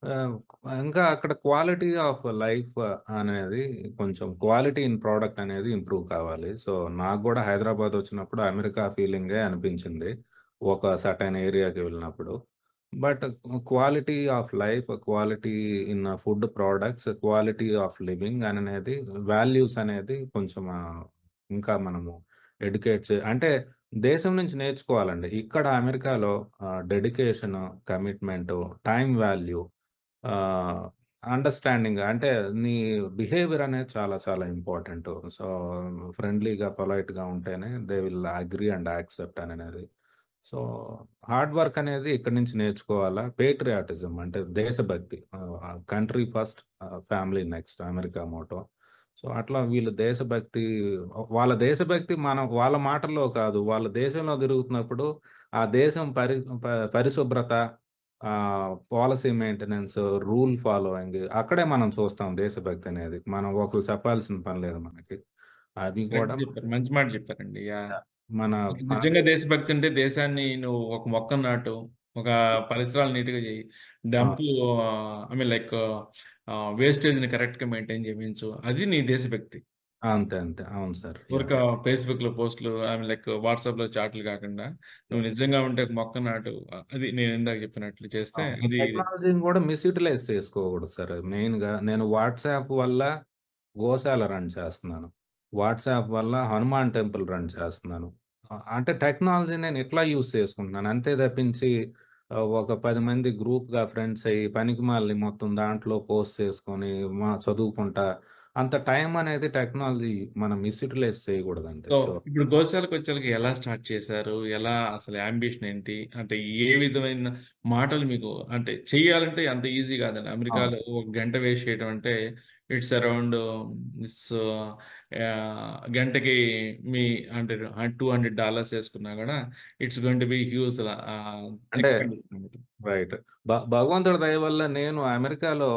ఆహ్, ఇంకా అక్కడ క్వాలిటీ ఆఫ్ లైఫ్ అనేది కొంచెం క్వాలిటీ ఇన్ ప్రొడక్ట్ అనేది ఇంప్రూవ్ కావాలి. సో, నాకు గూడా హైదరాబాద్ వచ్చినప్పుడు అమెరికా ఫీలింగే అనిపించింది. ఒక సర్టెన్ ఏరియాకి వెళ్ళినప్పుడు. But quality of life, quality in food products, quality of living అనేది వాల్యూస్ అనేది కొంచెం ఇంకా మనము ఎడ్యుకేట్ అంటే దేశం నుంచి నేర్చుకోవాలండి. ఇక్కడ అమెరికాలో డెడికేషను, కమిట్మెంటు, టైమ్ వాల్యూ, ఆహ్, అండర్‌స్టాండింగ్ అంటే నీ బిహేవియర్ అనేది చాలా చాలా ఇంపార్టెంటు. సో, ఫ్రెండ్లీగా, పొలైట్‌గా ఉంటేనే they will agree and accept అననేది. సో, హార్డ్ వర్క్ అనేది ఇక్కడి నుంచి నేర్చుకోవాలా. పేట్రియాటిజం అంటే దేశభక్తి. Country first, family next America motto. So, అట్లా వీళ్ళు దేశభక్తి వాళ్ళ దేశభక్తి మనం వాళ్ళ మాటల్లో కాదు. వాళ్ళ దేశంలో తిరుగుతున్నప్పుడు ఆ దేశం పరిశుభ్రత, పాలిసీ మెయింటెనెన్స్, రూల్ ఫాలోయింగ్ అక్కడే మనం చూస్తాం దేశభక్తి అనేది. మనం ఒకళ్ళు చెప్పాల్సిన పని లేదు మనకి. అవి కరెక్ట్ కూడా చెప్పారు. మంచి మాట చెప్పారండి. యాహ్! మన మన నిజంగా దేశభక్తి అంటే దేశాన్ని నువ్వు ఒక మొక్కను నాటు, ఒక పరిసరాలు నీట్‌గా చెయ్యి. ఆ! డంపు ఐ మీన్ లైక్ వేస్టేజ్‌ని కరెక్ట్‌గా మెయింటైన్ చేయించు. అది నీ దేశభక్తి. అంతే. అంతే. అవును సార్. యాహ్! ఊరిక ఫేస్‌బుక్‌లో పోస్ట్‌లు ఐ మీన్ లైక్ వాట్సాప్‌లో చాట్‌లు కాకుండా నువ్వు యాహ్! నిజంగా ఉంటే ఒక మొక్క నాటు. అది నేను ఇందాక చెప్పినట్లు చేస్తే అవును. అది టెక్నాలజీని గూడా మిస్‌యుటిలైజ్ చేసుకోకూడదు సార్. మెయిన్‌గా నేను వాట్సాప్ వల్ల గోశాల రన్ చేస్తున్నాను. వాట్సాప్ వల్ల హనుమాన్ టెంపుల్ రన్ చేస్తున్నాను. అంటే టెక్నాలజీని నేను ఇట్లా యూజ్ చేసుకుంటున్నాను. అంతే తప్పించి ఒక 10 మంది గ్రూప్‌గా ఫ్రెండ్స్ అయ్యి పనికిమాలినయి మొత్తం దాంట్లో పోస్ట్ చేసుకొని చదువుకుంటా అంత టైం అనేది టెక్నాలజీ మనం మిస్‌యుటిలైజ్ చేయకూడదంతే. సో, సో ఇప్పుడు గోశాలకొచ్చాక ఎలా స్టార్ట్ చేశారు? ఎలా అసలు యాంబిషన్ ఏంటి? అంటే ఏ విధమైన మాటలు మీకు అంటే చెయ్యాలంటే అంత ఈజీ కాదండి. అవును. అమెరికాలో ఒక గంట వేస్ట్ చేయడం అంటే ఇట్స్ అరౌండ్ ఇట్స్ గంటకి మీ అంటే $200 యేసుకున్నా గూడా it's going to be huge అంటే ఎక్స్‌పెండిచర్ అన్నమాట. రైట్. భగవంతుడి దయ వల్ల నేను అమెరికాలో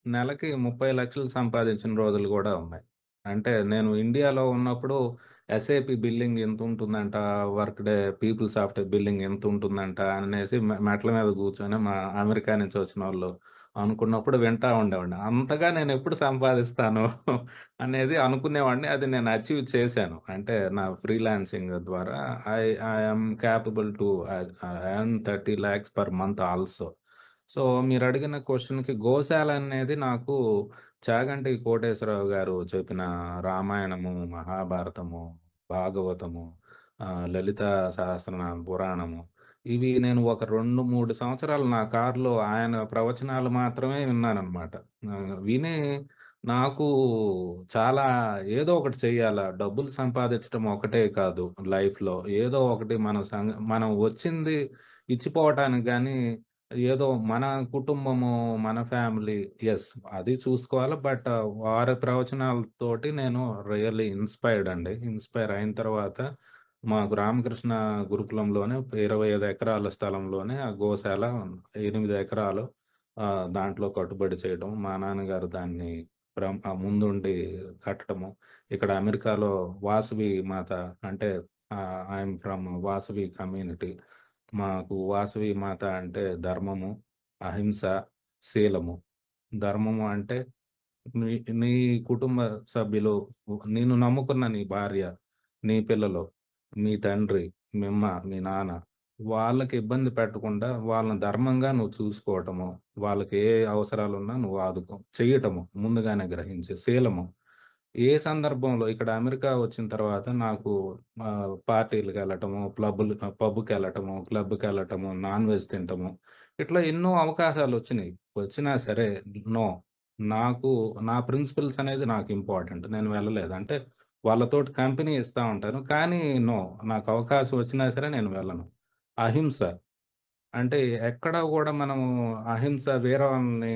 నెలకి 30,00,000 సంపాదించిన రోజులు గూడా ఉన్నాయి. అంటే నేను ఇండియాలో ఉన్నప్పుడు ఎస్ఏపీ బిల్లింగ్ ఇంతుంటుందంట, Workday people software billing ఇంతుంటుందంట అనేసి మెట్ల మీద కూర్చొని మా అమెరికా నుంచి వచ్చినోళ్ళు అనుకున్నప్పుడు వింటా ఉండేవాడిని. అంతగా నేనెప్పుడు సంపాదిస్తాను అనేది అనుకునేవాడిని. అది నేను అచీవ్ చేశాను. అంటే నా ఫ్రీలాన్సింగ్ ద్వారా I I am capable to earn 30,00,000 per month also. So, మీరడిగిన క్వెషన్‌కి గోశాల అనేది నాకు చాగంటి కోటేశ్వరరావు గారు చెప్పిన రామాయణము, మహాభారతము, భాగవతము, లలిత సహస్రనామ పురాణము ఇవి నేను ఒక 2, 3 సంవత్సరాలు నా కార్‌లో ఆయన ప్రవచనాలు మాత్రమే విన్నాననమాట. విని నాకు చాలా ఏదో ఒకటి చెయ్యాలా, డబ్బులు సంపాదించడం ఒకటే కాదు లైఫ్‌లో. ఏదో ఒకటి మనం వచ్చింది ఇచ్చిపోవటానికి గానీ, ఏదో మన కుటుంబము, మన ఫ్యామిలీ యెస్ అది చూసుకోవాలి. బట్ వారి ప్రవచనాలతోటి నేను రియల్లీ ఇన్‌స్పైర్డ్ అండి. ఇన్‌స్పైర్ అయిన తర్వాత మాకు రామకృష్ణ గురుకులంలోనే 25 ఎకరాల స్థలంలోనే ఆ గోశాల 8 ఎకరాలు దాంట్లో కట్టుబడి చేయడం. మా నాన్నగారు దాన్ని ముందుండి కట్టడము. ఇక్కడ అమెరికాలో వాసవి మాత అంటే ఐయామ్ ఫ్రమ్ వాసవి కమ్యూనిటీ. మాకు వాసవి మాత అంటే ధర్మము, అహింస, శీలము. ధర్మము అంటే నీ నీ కుటుంబ సభ్యులు, నిన్ను నమ్ముకున్న నీ భార్య, నీ పిల్లలు, మీ తండ్రి, మీ అమ్మ, మీ నాన్న వాళ్ళకి ఇబ్బంది పెట్టకుండా వాళ్ళని ధర్మంగా నువ్వు చూసుకోవటము. వాళ్ళకి ఏ అవసరాలున్నా నువ్వు చెయ్యటము ముందుగానే గ్రహించి. శీలము. ఏ సందర్భంలో ఇక్కడ అమెరికా వచ్చిన తర్వాత నాకు పార్టీలకెళ్ళటము, పబ్‌కెళ్ళటము, క్లబ్‌కెళ్ళటము, నాన్ వెజ్ తినటము ఇట్లా ఎన్నో అవకాశాలొచ్చినియి. వచ్చినా సరే నో. నాకు నా ప్రిన్సిపల్స్ అనేది నాకు ఇంపార్టెంట్. నేను వెళ్ళలేదు. అంటే వాళ్ళతోటి కంపెనీ ఇస్తా ఉంటాను. కానీ నో. నాకు అవకాశం వచ్చినా సరే నేను వెళ్ళను. అహింస. అంటే ఎక్కడ గూడా మనము అహింస వేరే వాళ్ళని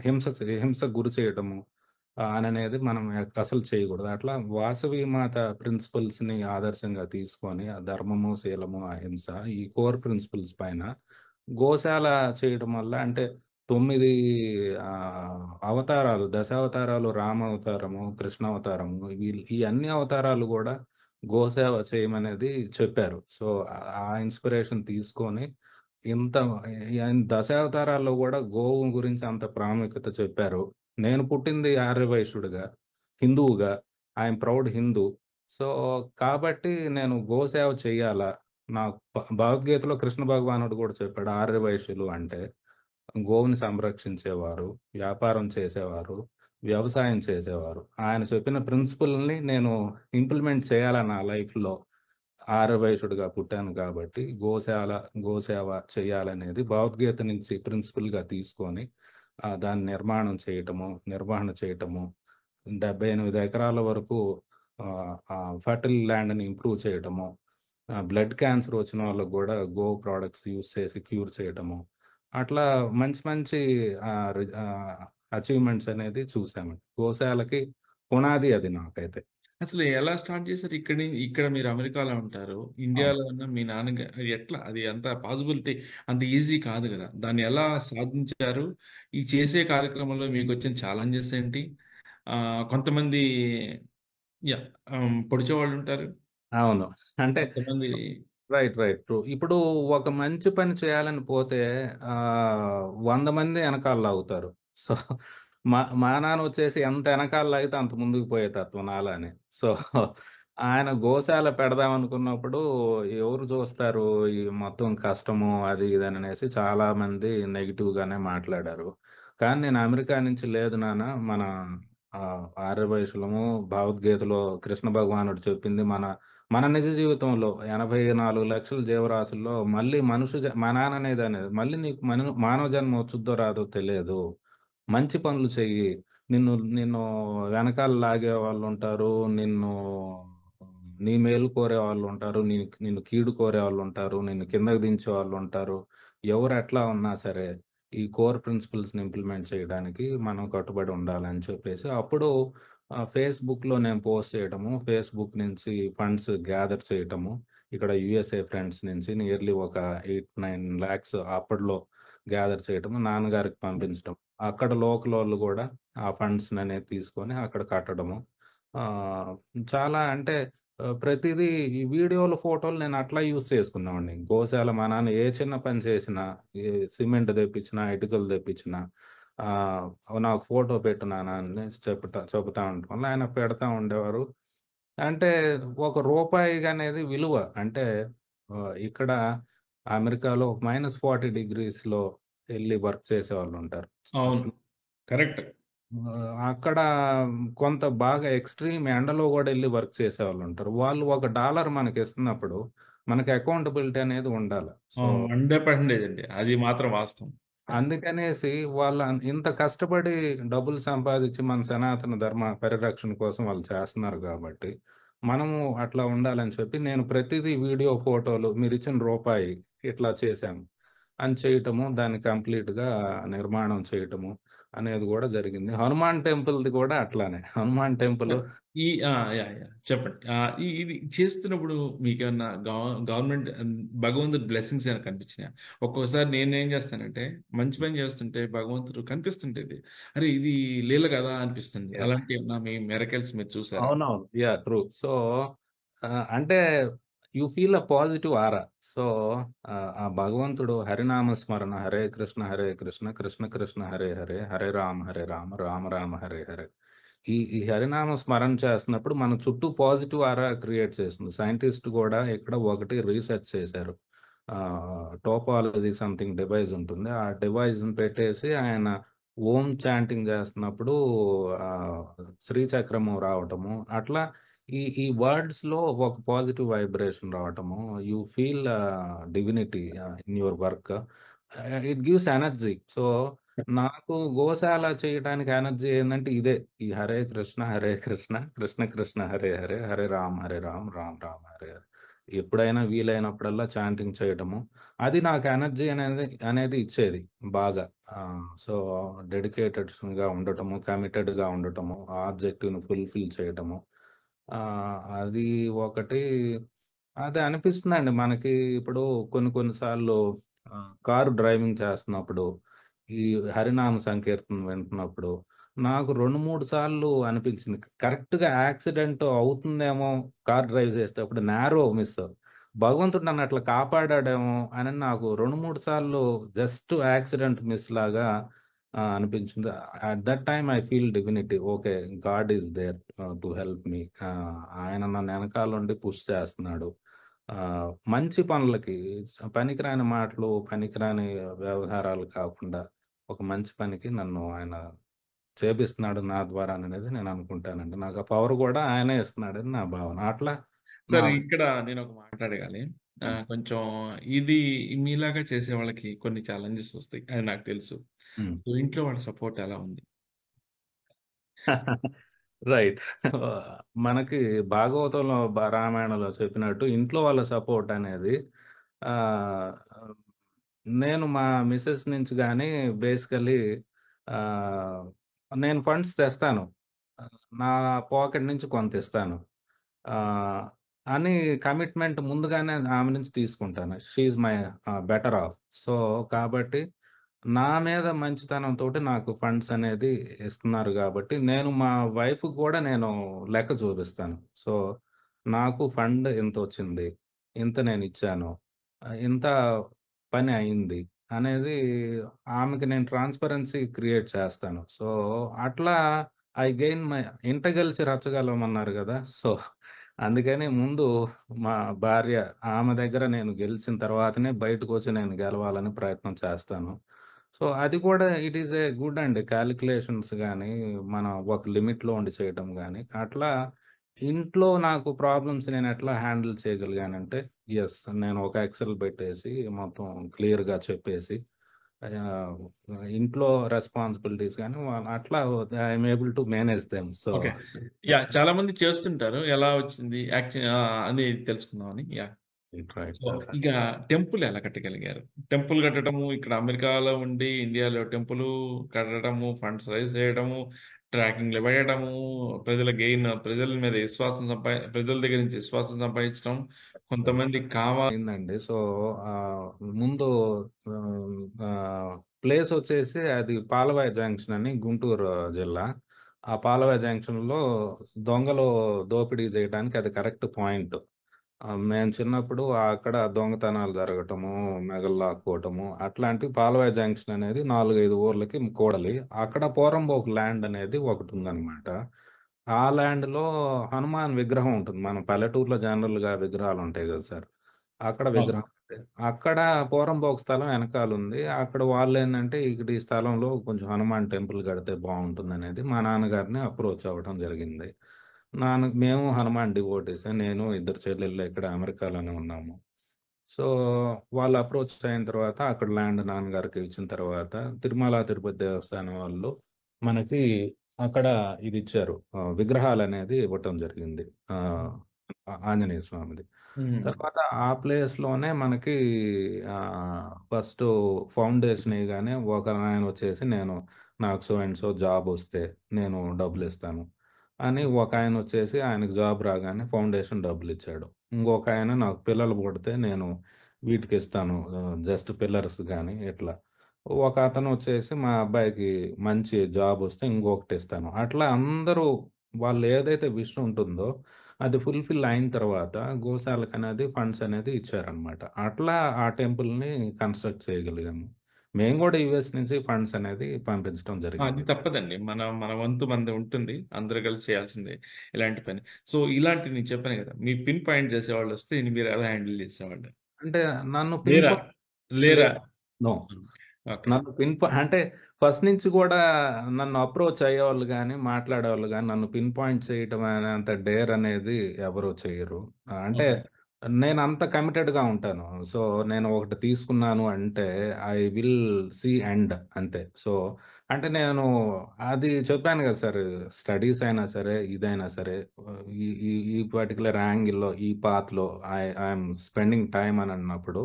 హింసకు గురి చేయటము అననేది మనం అసలు చేయకూడదు. అట్లా వాసవి మాత ప్రిన్సిపల్స్‌ని ఆదర్శంగా తీసుకొని ఆ ధర్మము, శీలము, అహింస ఈ కోర్ ప్రిన్సిపల్స్ పైన గోశాల చేయడం వల్ల అంటే 9 అవతారాలు, దశావతారాలు రామావతారము, కృష్ణావతారము ఈ అన్ని అవతారాలు గూడా గోసేవ చేయమనేది చెప్పారు. సో, ఆ ఇన్‌స్పిరేషన్ తీసుకొని ఇంత దశావతారాల్లో గూడా గోవు గురించి అంత ప్రాముఖ్యత చెప్పారు. నేను పుట్టింది ఆర్యవైశ్యుడిగా, హిందువుగా. I'm proud Hindu. సో, కాబట్టి నేను గోసేవ చెయ్యాలా? నాకు భగవద్గీతలో కృష్ణ భగవానుడు గూడా చెప్పాడు. ఆర్యవైశ్యులు అంటే గోవుని సంరక్షించేవారు, వ్యాపారం చేసేవారు, వ్యవసాయం చేసేవారు. ఆయన చెప్పిన ప్రిన్సిపల్‌ని నేను ఇంప్లిమెంట్ చేయాలా నా లైఫ్‌లో. ఆర్యవైశ్యుడిగా పుట్టాను కాబట్టి గోసేవ చేయాలనేది భగవద్గీత నుంచి ప్రిన్సిపల్‌గా తీసుకొని దాన్ని నిర్వహణ చేయటము, 78 ఎకరాల వరకు ఫర్టిల్ ల్యాండ్‌ని ఇంప్రూవ్ చేయటము, బ్లడ్ క్యాన్సర్ వచ్చిన వాళ్ళకి గూడా ప్రొడక్ట్స్ యూజ్ చేసి క్యూర్ చేయటము. అట్లా మంచి మంచి అచీవ్‌మెంట్స్ అనేది చూసామండి. గోశాలకి పునాది అది నాకైతే. అసలు ఎలా స్టార్ట్ చేశారు? ఇక్కడ మీరు అమెరికాలో ఉంటారు. అవును. ఇండియాలో ఉన్న మీ ఎట్లా అది అంత పాసిబిలిటీ అంత ఈజీ కాదు గదా! దాన్ని ఎలా సాధించారు? ఈ చేసే కార్యక్రమంలో మీకొచ్చిన ఛాలెంజెస్ ఏంటి? కొంతమంది యాహ్! పొడిచేవాళ్ళుంటారు. అవును. అంటే కొంతమంది రైట్. ట్రూ. ఇప్పుడు ఒక మంచి పని చేయాలని పోతే 100 మంది ఎనకాల లాగుతారు. సో, మా నాన్నొచ్చేసి ఎంత ఎనకాల లాగితే అంత ముందుకు పోయే తత్వం నాలానే. సో, ఆయన గోశాల పెడదామనుకున్నప్పుడు ఎవరు చూస్తారు? ఈ మొత్తం కష్టము అది ఇది అనేసి చాలామంది నెగెటివ్‌గానే మాట్లాడారు. కానీ నేను అమెరికా నుంచి లేదు నాన్న మన ఆర్యవైశ్యులము భగవద్గీతలో కృష్ణ భగవానుడు చెప్పింది మన నిజ జీవితంలో 84,00,000 జీవరాశుల్లో మళ్ళీ మా నాన్ననేదనేది మళ్ళీ నీకు మానవ జన్మ వచ్చుద్దో రాదో తెలియదు. మంచి పనులు చెయ్యి. నిన్ను నిన్ను వెనకాల లాగేవాళ్ళుంటారు. నీ మేలు కోరేవాళ్ళుంటారు. నిన్ను కీడు కోరేవాళ్ళుంటారు. నిన్ను కిందకి దించేవాళ్ళుంటారు. ఎవరెట్లా ఉన్నా సరే, ఈ కోర్ ప్రిన్సిపల్స్‌ని ఇంప్లిమెంట్ చేయడానికి మనం కట్టుబడి ఉండాలని చెప్పేసి అప్పుడు ఫేస్‌బుక్‌లో నేను పోస్ట్ చేయడము, ఫేస్‌బుక్ నుంచి ఫండ్స్ గ్యాదర్ చేయటము, ఇక్కడ యూఎస్ఏ ఫ్రెండ్స్ నుంచి నియర్లీ ఒక 8, 9 లాక్స్ అప్పట్లో గ్యాదర్ చేయటము, నాన్నగారికి పంపించటం. అక్కడ లోకలోళ్ళు గూడా ఆ ఫండ్స్‌ననేది తీసుకొని అక్కడ కట్టడము. ఆహ్, చాలా అంటే ప్రతిదీ ఈ వీడియోలు, ఫోటోలు నేను అట్లా యూజ్ చేసుకునేవాడిని. గోశాల మా నాన్న ఏ చిన్న పని చేసినా, ఈ సిమెంట్ తెప్పించినా, ఇటుకలు తెప్పించినా ఆహ్, నాకు ఫోటో పెట్టు నాన్న అనేసి చెబుతా ఉండటం వల్ల ఆయన పెడతా ఉండేవారు. అంటే ఒక రూపాయిగనేది విలువ. అంటే ఇక్కడ అమెరికాలో -40 డిగ్రీస్‌లో ఎళ్లి వర్క్ చేసేవాళ్ళుంటారు. అవును. కరెక్ట్. అక్కడ కొంత బాగా ఎక్స్‌ట్రీమ్ ఎండలో గూడా ఎళ్లి వర్క్ చేసేవాళ్ళుంటారు. వాళ్ళు ఒక డాలర్ మనకిస్తున్నప్పుడు మనకి అకౌంటబిలిటీ అనేది ఉండాల. సో 100% అండి. అది మాత్రం వాస్తవం. అందుకనేసి వాళ్ళ ఇంత కష్టపడి డబ్బులు సంపాదించి మన సనాతన ధర్మ పరిరక్షణ కోసం వాళ్ళు చేస్తున్నారు గాబట్టి, మనము అట్లా ఉండాలని చెప్పి నేను ప్రతిదీ వీడియో, ఫోటోలు మీరిచ్చిన రూపాయి ఇట్లా చేశాము అని చేయటము, దాన్ని కంప్లీట్‌గా నిర్మాణం చేయటము అనేది గూడా జరిగింది. హనుమాన్ టెంపుల్‌ది గూడా అట్లానే. Hanuman temple yeah! చెప్పండి. ఇది చేస్తున్నప్పుడు మీకేమన్నా గవర్నమెంట్ భగవంతుడి బ్లెస్సింగ్స్ ఏమైనా కనిపించినాయా? ఒక్కోసారి నేనేం చేస్తానంటే, మంచి పని చేస్తుంటే భగవంతుడు కనిపిస్తుంటది. అరే! ఇది లీల కదా అనిపిస్తుంది. యాహ్! అలాంటివి ఏమన్నా మీ మిరకిల్స్ మీరు చూసారా? అవునవును. ట్రూ. సో, అంటే you feel positive aura. So, ఆ భగవంతుడు హరినామ స్మరణ హరే కృష్ణ, కృష్ణ కృష్ణ హరే హరే, హరే రామ, రామ రామ హరే హరే. ఈ హరినామ స్మరణ చేస్తున్నప్పుడు మన చుట్టూ పాజిటివ్ ఆరా క్రియేట్ చేస్తుంది. సైంటిస్ట్ గూడా ఇక్కడ ఒకటి రీసెర్చ్ చేశారు. టోపాలజీ సంథింగ్ డివైస్ ఉంటుంది. ఆ డివైస్‌ని పెట్టేసి ఆయన ఓం చాంటింగ్ చేస్తున్నప్పుడు ఆహ్, శ్రీచక్రము రావటము. అట్లా ఈ వర్డ్స్‌లో ఒక పాజిటివ్ వైబ్రేషన్ రావటము. You feel divinity in your work. It gives energy. So, నాకు గోశాల చేయటానికి ఎనర్జీ ఏందంటే ఇదే. ఈ హరే కృష్ణ, కృష్ణ కృష్ణ హరే హరే, హరే రామ్, రామ్ రామ్ హరే హరే. ఎప్పుడైనా వీలైనప్పుడల్లా చాంటింగ్ చేయటము. అది నాకు ఎనర్జీ అనేది ఇచ్చేది బాగా. సో, డెడికేటెడ్‌గా ఉండటము, కమిటెడ్‌గా ఉండటము, ఆ ఆబ్జెక్టివ్‌ని ఫుల్‌ఫిల్ చేయటము. అది ఒకటి. అది అనిపిస్తుందండి మనకి ఇప్పుడు కొన్ని కొన్ని సార్లు కారు డ్రైవింగ్ చేస్తున్నప్పుడు, ఈ హరినామ సంకీర్తన వింటున్నప్పుడు, నాకు 2, 3 సార్లు అనిపించింది. కరెక్ట్‌గా యాక్సిడెంట్ అవుతుందేమో కార్ డ్రైవ్ చేసేటప్పుడు నారో మిస్. భగవంతుడు నన్ను అట్లా కాపాడాడేమో అని నాకు 2, 3 సార్లు జస్ట్ యాక్సిడెంట్ మిస్ లాగా అనిపించింది. At that time I feel divinity. Okay. God is there to help me. ఆయన నన్ను ఎనకాలుండి పుష్ చేస్తున్నాడు. మంచి పనులకి పనికిరాని మాటలు, పనికిరాని వ్యవహారాలు కాకుండా ఒక మంచి పనికి నన్ను ఆయన చేపిస్తున్నాడు నా ద్వారాననేది నేను అనుకుంటానండి. నాకు ఆ పవర్ గూడా ఆయనే ఇస్తున్నాడని నా భావన. అట్లా నా సార్ ఇక్కడ నేను ఒక మాట అడగాలి. కొంచెం ఇది మీలాగా చేసే వాళ్ళకి కొన్ని ఛాలెంజెస్ వస్తాయి. అది నాకు తెలుసు. హ్మ్. సో, ఇంట్లో వాళ్ళ సపోర్ట్ ఎలా ఉంది? రైట్. మనకి భాగవతంలో, రామాయణంలో చెప్పినట్టు ఇంట్లో వాళ్ళ సపోర్ట్ అనేది ఆహ్, నేను మా మిసెస్ నుంచి గాని బేసికల్లీ ఆహ్, నేను ఫండ్స్ తెస్తాను. నా పాకెట్ నుంచి కొంత ఇస్తాను. ఆహ్, అని కమిట్మెంట్ ముందుగానే ఆమె నుంచి తీసుకుంటాను. She is my better of. So, కాబట్టి నా మీద మంచితనంతోటి నాకు ఫండ్స్ అనేది ఇస్తున్నారు గాబట్టి, నేను మా వైఫ్‌కి గూడా నేను లెక్క చూపిస్తాను. సో, నాకు ఫండ్ ఇంతొచ్చింది. ఇంత నేనిచ్చాను. ఇంత పని అయింది అనేది ఆమెకి నేను ట్రాన్స్‌పరెన్సీ క్రియేట్ చేస్తాను. సో, అట్లా ఐ గెయిన్ మై ఇంట గెలిచి రచ్చగలమన్నారు గదా! సో, అందుకని ముందు మా భార్య ఆమె దగ్గర నేను గెలిచిన తర్వాతనే బయటకొచ్చి నేను గెలవాలని ప్రయత్నం చేస్తాను. సో, అది కూడా ఇట్ ఈస్ ఏ గుడ్ అండి. కాలిక్యులేషన్స్ గాని, మనం ఒక లిమిట్‌లో ఉండి చేయటం గాని, అట్లా ఇంట్లో నాకు ప్రాబ్లమ్స్ నేనెట్లా హ్యాండిల్ చేయగలిగానంటే, యెస్. నేను ఒక ఎక్సెల్ పెట్టేసి మొత్తం క్లియర్‌గా చెప్పేసి ఆహ్, ఇంట్లో రెస్పాన్సిబిలిటీస్ గాని అట్లా I'm able to manage them. So, okay. Yeah! చాలా మంది చేస్తుంటారు. ఎలా వచ్చింది అని తెలుసుకుందామని. యాహ్! రైట్. సో, ఇక టెంపుల్ ఎలా కట్టగలిగారు? టెంపుల్ కట్టడము, ఇక్కడ అమెరికాలో ఉండి ఇండియాలో టెంపులు కట్టడము, ఫండ్స్ రైజ్ చేయడము, ట్రాకింగ్‌లు వేయడము, ప్రజల మీద ప్రజల దగ్గర నుంచి విశ్వాసం సంపాదించడం, కొంతమంది అయిందండి. సో, ఆహ్, ముందు ఆహ్, ఆహ్, ప్లేసొచ్చేసి అది పాలవాయి జంక్షన్ అని గుంటూరు జిల్లా. ఆ పాలవాయి జంక్షన్‌లో దొంగలు దోపిడీ జేయడానికి అది కరెక్ట్ పాయింట్. మేము చిన్నప్పుడు అక్కడ దొంగతనాలు జరగటము, నగలు లాక్కోవటము అట్లాంటి పాలవాయి జంక్షన్ అనేది 4, 5 ఊర్లకి కూడలి. అక్కడ పోరంబోకు ల్యాండ్ అనేది ఒకటుందనమాట. ఆ ల్యాండ్‌లో హనుమాన్ విగ్రహం ఉంటుంది. మన పల్లెటూరులో జనరల్‌గా విగ్రహాలుంటాయి గదా సార్! అక్కడ అవును. విగ్రహం ఉంది. అక్కడ పోరంబోకు స్థలం ఎనకాలుంది. అక్కడ వాళ్ళేందంటే, ఇక్కడ ఈ స్థలంలో కొంచెం హనుమాన్ టెంపుల్ కడితే బావుంటుందనేది మా నాన్నగారిని అప్రోచ్ అవ్వటం జరిగింది. మేము హనుమాన్ డివోటీసే. నేను, ఇద్దరు చెల్లెళ్ళు ఇక్కడ అమెరికాలోనే ఉన్నాము. సో, వాళ్ళు అప్రోచ్ అయిన తర్వాత అక్కడ ల్యాండ్ నాన్నగారికి ఇచ్చిన తర్వాత తిరుమల తిరుపతి దేవస్థానం వాళ్ళు మనకి అక్కడ ఇదిచ్చారు. విగ్రహాలనేది ఇవ్వటం జరిగింది. ఆహ్, ఆంజనేయ స్వామిది. హ్మ్. తర్వాత ఆ ప్లేస్‌లోనే మనకి ఫస్టు ఫౌండేషన్ ఎయగానే ఒకనాయనొచ్చేసి నాకు సో అండ్ సో జాబొస్తే నేను డబ్బులిస్తాను అని ఒకాయనొచ్చేసి ఆయనకి జాబ్ రాగానే ఫౌండేషన్ డబ్బులిచ్చాడు. ఇంకొకాయన నాకు పిల్లలు పుడితే నేను వీటికిస్తాను. జస్ట్ పిల్లర్స్ గాని ఇట్లా. ఒకతనొచ్చేసి మా అబ్బాయికి మంచి జాబొస్తే ఇంకొకటిస్తాను. అట్లా అందరూ వాళ్ళేదైతే విష్ ఉంటుందో అది ఫుల్‌ఫిల్ అయిన తర్వాత గోశాలకనేది ఫండ్స్ అనేది ఇచ్చారనమాట. అట్లా ఆ టెంపుల్‌ని కన్‌స్ట్రక్ట్ చేయగలిగాము. మేము గూడా యూఎస్ నుంచి ఫండ్స్ అనేది పంపించడం అది జరిగింది. తప్పదండి. మన వంతు మనది ఉంటుంది. అందరూ కలిసి చేయాల్సిందే ఇలాంటి పని. సో, ఇలాంటి నేను చెప్పాను గదా! మీ పిన్ పాయింట్ చేసేవాళ్ళొస్తే మీరు ఎలా హ్యాండిల్ చేసేవాళ్ళు? అంటే నన్ను పిన్ లేరా? పాయింట్ లేరా? లేదు. నో. హ్మ్. ఓకే. నన్ను అంటే ఫస్ట్ నుంచి గూడా నన్ను అప్రోచ్ అయ్యేవాళ్ళు గాని, మాట్లాడేవాళ్ళు గాని, నన్ను పిన్ పాయింట్ చేయటం అనేంత డేర్ అనేది ఎవరు చెయ్యరు. అంటే ఓకే. నేనంత కమిటెడ్‌గా ఉంటాను. సో, నేను ఒకటి తీసుకున్నాను అంటే ఐ విల్ సీ ఎండ్ అంతే. సో, అంటే నేను అది చెప్పాను గదా సార్! స్టడీస్ అయినా సరే, ఇదైనా సరే ఈ ఈ ఈ పర్టిక్యులర్ యాంగిల్‌లో, ఈ పాత్‌లో ఐయామ్ స్పెండింగ్ టైమ్ అని అన్నప్పుడు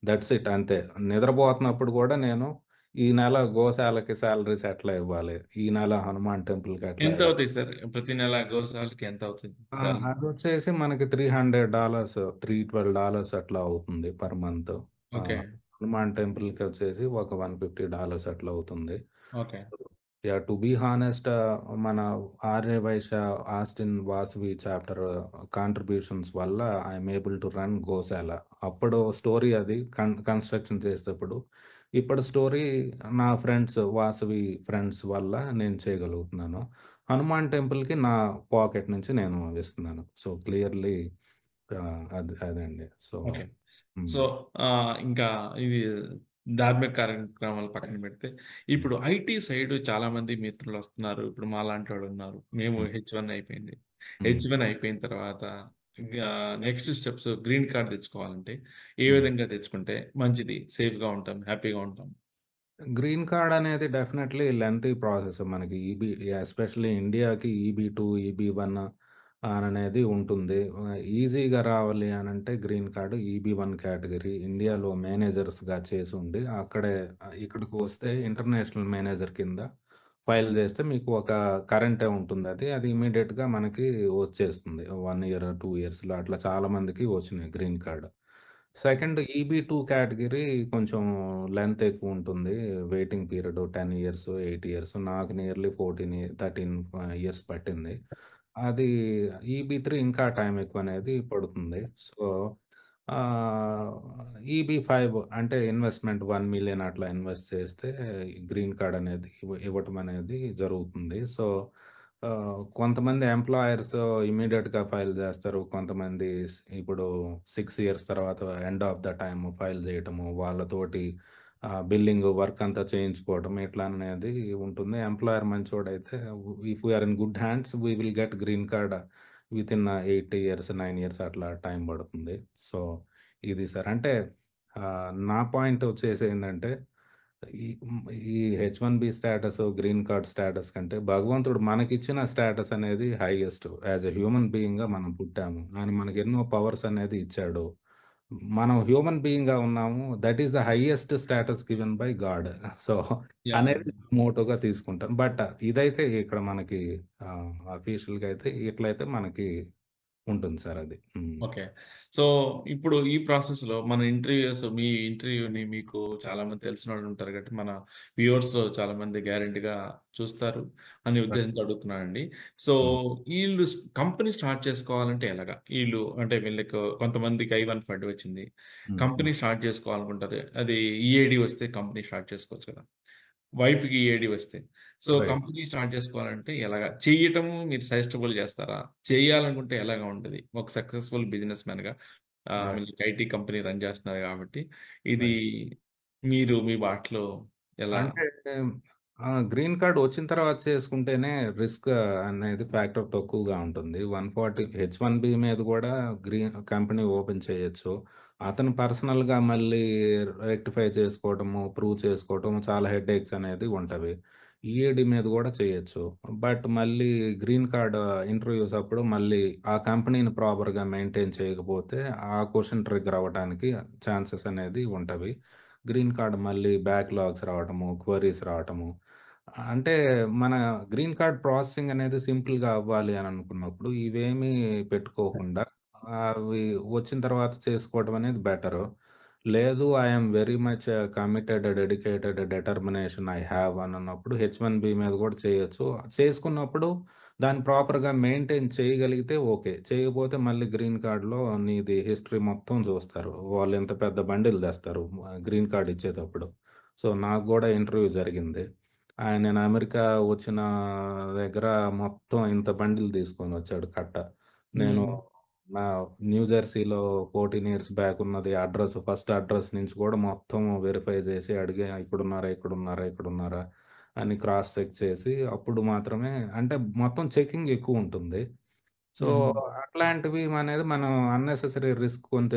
దట్స్ ఇట్ అంతే. నిద్రపోతున్నప్పుడు గూడా నేను ఈ నెల గోశాలకి సాలరీస్ ఎట్లా ఇవ్వాలి? ఈ నెల హనుమాన్ టెంపుల్‌కి ఎట్లా ఇవ్వాలి? ఎంతవుతాయి సార్? ప్రతి నెల గోసాలకి ఎంతవుతుంది సాలరీ? అదొచ్చేసి మనకి $300 $312 అట్లా అవుతుంది పర్ మంత్. ఓకే. హనుమాన్ టెంపుల్‌కొచ్చేసి ఒక $150 అట్లా అవుతుంది. Okay. Yeah! To be honest మన Aryavysya, Austin Vasavi chapter contributions వల్ల ఐయామ్ ఏబుల్ టు రన్ గోశాల. అప్పుడు స్టోరీ అది కన్‌స్ట్రక్షన్ చేసేటప్పుడు. ఇప్పుడు స్టోరీ నా ఫ్రెండ్స్ వాసవి ఫ్రెండ్స్ వల్ల నేను చేయగలుగుతున్నాను. హనుమాన్ టెంపుల్‌కి నా పాకెట్ నుంచి నేను ఇస్తున్నాను. సో, క్లియర్‌లీ అదండి. So, okay. సో, హ్మ్. ఇంకా ఇది ధార్మిక కార్యక్రమాలు పక్కన పెడితే, ఇప్పుడు ఐటీ సైడ్ చాలామంది మిత్రులొస్తున్నారు. ఇప్పుడు మాలాంటోళ్ళున్నారు. మేము హ్మ్. హెచ్1 అయిపోయింది. హ్మ్. హెచ్1 అయిపోయిన తర్వాత నెక్స్ట్ స్టెప్స్ గ్రీన్ కార్డ్ తెచ్చుకోవాలంటే ఏ హ్మ్. విధంగా తెచ్చుకుంటే మంచిది? సేఫ్‌గా ఉంటాం, హ్యాపీగా ఉంటాం? గ్రీన్ కార్డ్ అనేది డెఫినెట్‌లీ లెంతీ ప్రాసెస్. మనకి ఎస్పెషల్లీ ఇండియాకి ఈబీ-2, ఈబీ-1 అనేది ఉంటుంది. ఈజీగా రావాలి అనంటే గ్రీన్ కార్డ్ ఈబీ-1 కేటగరీ ఇండియాలో మేనేజర్స్‌గా చేసుండి, అక్కడే ఇక్కడికి వస్తే ఇంటర్నేషనల్ మేనేజర్ కింద ఫైల్ చేస్తే మీకు ఒక కరెంటే ఉంటుందది. అది ఇమ్మీడియేట్‌గా మనకి వచ్చేస్తుంది. 1 ఇయర్, 2 ఇయర్స్‌లో అట్లా చాలా మందికి వచ్చినాయి గ్రీన్ కార్డ్. సెకండ్ ఈబీ-2 కేటగరీ కొంచెం లెంత్ ఎక్కువుంటుంది. Waiting period 10 years, 8 years. నాకు నియర్లీ 13 ఇయర్స్ పట్టింది. అది ఈబీ-3 ఇంకా టైం ఎక్కువనేది పడుతుంది. సో, ఆహ్, ఈబీ-5 అంటే ఇన్వెస్ట్‌మెంట్ 1,000,000 అట్లా ఇన్వెస్ట్ చేస్తే గ్రీన్ కార్డ్ అనేది ఇవ్వటం అనేది జరుగుతుంది. సో, కొంతమంది ఎంప్లాయర్స్ ఇమ్మీడియేట్‌గా ఫైల్ జేస్తారు. కొంతమంది ఇప్పుడు 6 ఇయర్స్ తర్వాత end of the time file జేయటము, వాళ్ళతోటి బిల్లింగ్ వర్క్ అంతా చేయించుకోవటం ఇట్లా అనేది ఉంటుంది. ఎంప్లాయర్ మంచోడైతే if we are in good hands we will get green card within 8 years, 9 years అట్లా టైం పడుతుంది. సో, ఇది సార్. అంటే నా పాయింట్ వచ్చేసి ఏందంటే ఈ ఈ H-1B status, green card status కంటే భగవంతుడు మనకిచ్చిన స్టేటస్ అనేది హైయెస్ట్. యాస్ ఎ హ్యూమన్ బీయింగ్‌గా మనం పుట్టాము. ఆయన మనకెన్నో పవర్స్ అనేది ఇచ్చాడు. మనం హ్యూమన్ బీయింగ్‌గా ఉన్నాము. That is the highest status given by God. So, yeah! అనేది మోటోగా తీసుకుంటాను. బట్ ఇదైతే ఇక్కడ మనకి అఫీషియల్‌గా అయితే ఇట్లయితే మనకి ఉంటుంది సార్ అది. హ్మ్. ఓకే. సో, ఇప్పుడు ఈ ప్రాసెస్‌లో మన ఇంటర్వ్యూస్ మీ ఇంటర్వ్యూని మీకు చాలామంది తెలిసినోళ్ళు ఉంటారు కాబట్టి, మన వ్యూవర్స్ చాలామంది గ్యారంటీగా చూస్తారు అనే రైట్. ఉద్దేశంతో అడుగుతున్నానండి. సో, హ్మ్. ఈళ్ళు కంపెనీ స్టార్ట్ చేసుకోవాలంటే ఎలాగా? ఈళ్ళు అంటే వీళ్ళకి కొంతమందికి I-140 వచ్చింది. హ్మ్. హ్మ్. కంపెనీ స్టార్ట్ చేసుకోవాలనుకుంటారు. అది ఈఏడీ వస్తే కంపెనీ స్టార్ట్ చేసుకోవచ్చు కదా! వైఫ్‌కి ఈఏడీ వస్తే. So, right. కంపెనీ స్టార్ట్ చేసుకోవాలంటే ఎలాగా? చెయ్యటము మీరు సజెస్టబుల్ చేస్తారా? చేయాలనుకుంటే ఎలాగా ఉంటది? ఒక సక్సెస్‌ఫుల్ బిజినెస్ మ్యాన్‌గా రైట్. మీరు ఐటీ కంపెనీ రన్ చేస్తున్నారు కాబట్టి, ఇది రైట్. మీరు మీ బాటలో ఎలా అంటే గ్రీన్ కార్డ్ వచ్చిన తర్వాత చేసుకుంటేనే రిస్క్ అనేది ఫ్యాక్టర్ తక్కువగా ఉంటుంది. 140 హెచ్-1బీ మీద గూడా కంపెనీ ఓపెన్ చేయొచ్చు. అతను పర్సనల్‌గా మళ్ళీ రెక్టిఫై చేసుకోవటము, ప్రూవ్ చేసుకోవటం చాలా హెడేక్స్ అనేది ఉంటవి. ఈఏడీ మీద గూడా చేయొచ్చు. బట్ మళ్ళీ గ్రీన్ కార్డ్ ఇంటర్‌వ్యూస్ అప్పుడు మళ్ళీ ఆ కంపెనీని ప్రాపర్‌గా మెయింటైన్ చేయకపోతే ఆ క్వెషన్ ట్రిగ్గర్ అవ్వటానికి ఛాన్సెస్ అనేది ఉంటవి. గ్రీన్ కార్డ్ మళ్ళీ బ్యాక్‌లాగ్స్ రావటము, క్వెరీస్ రావటము. అంటే మన గ్రీన్ కార్డ్ ప్రాసెసింగ్ అనేది సింపుల్‌గా అవ్వాలి అని అనుకున్నప్పుడు ఇవేమీ పెట్టుకోకుండా అవి వచ్చిన తర్వాత చేసుకోవడం అనేది బెటరు. లేదు I am very much committed, dedicated, determination I have అని అన్నప్పుడు హెచ్-1బీ మీద కూడా చేయొచ్చు. చేసుకున్నప్పుడు దాన్ని ప్రాపర్‌గా మెయింటైన్ చేయగలిగితే ఓకే. చేయకపోతే మళ్ళీ గ్రీన్ కార్డ్‌లో నీది హిస్టరీ మొత్తం చూస్తారు. వాళ్ళు ఇంత పెద్ద బండిల్ తెస్తారు గ్రీన్ కార్డ్ ఇచ్చేటప్పుడు. సో, నాకు గూడా ఇంటర్వ్యూ జరిగింది. నేను అమెరికా వచ్చిన దగ్గర మొత్తం ఇంత బండిల్ తీసుకొనొచ్చాడు కట్ట. నేను హ్మ్. నా న్యూ జెర్సీలో 14 ఇయర్స్ బ్యాక్ ఉన్నది ఫస్ట్ అడ్రెస్ నుంచి కూడా మొత్తం వెరిఫై చేసి అడిగా ఇక్కడున్నారా? ఇక్కడున్నారా? ఇక్కడున్నారా? అని క్రాస్ చెక్ చేసి అప్పుడు మాత్రమే అంటే మొత్తం చెకింగ్ ఎక్కువుంటుంది. సో, హుహు. అట్లాంటివి అనేది మనం అన్నెసెసరీ రిస్క్ కొని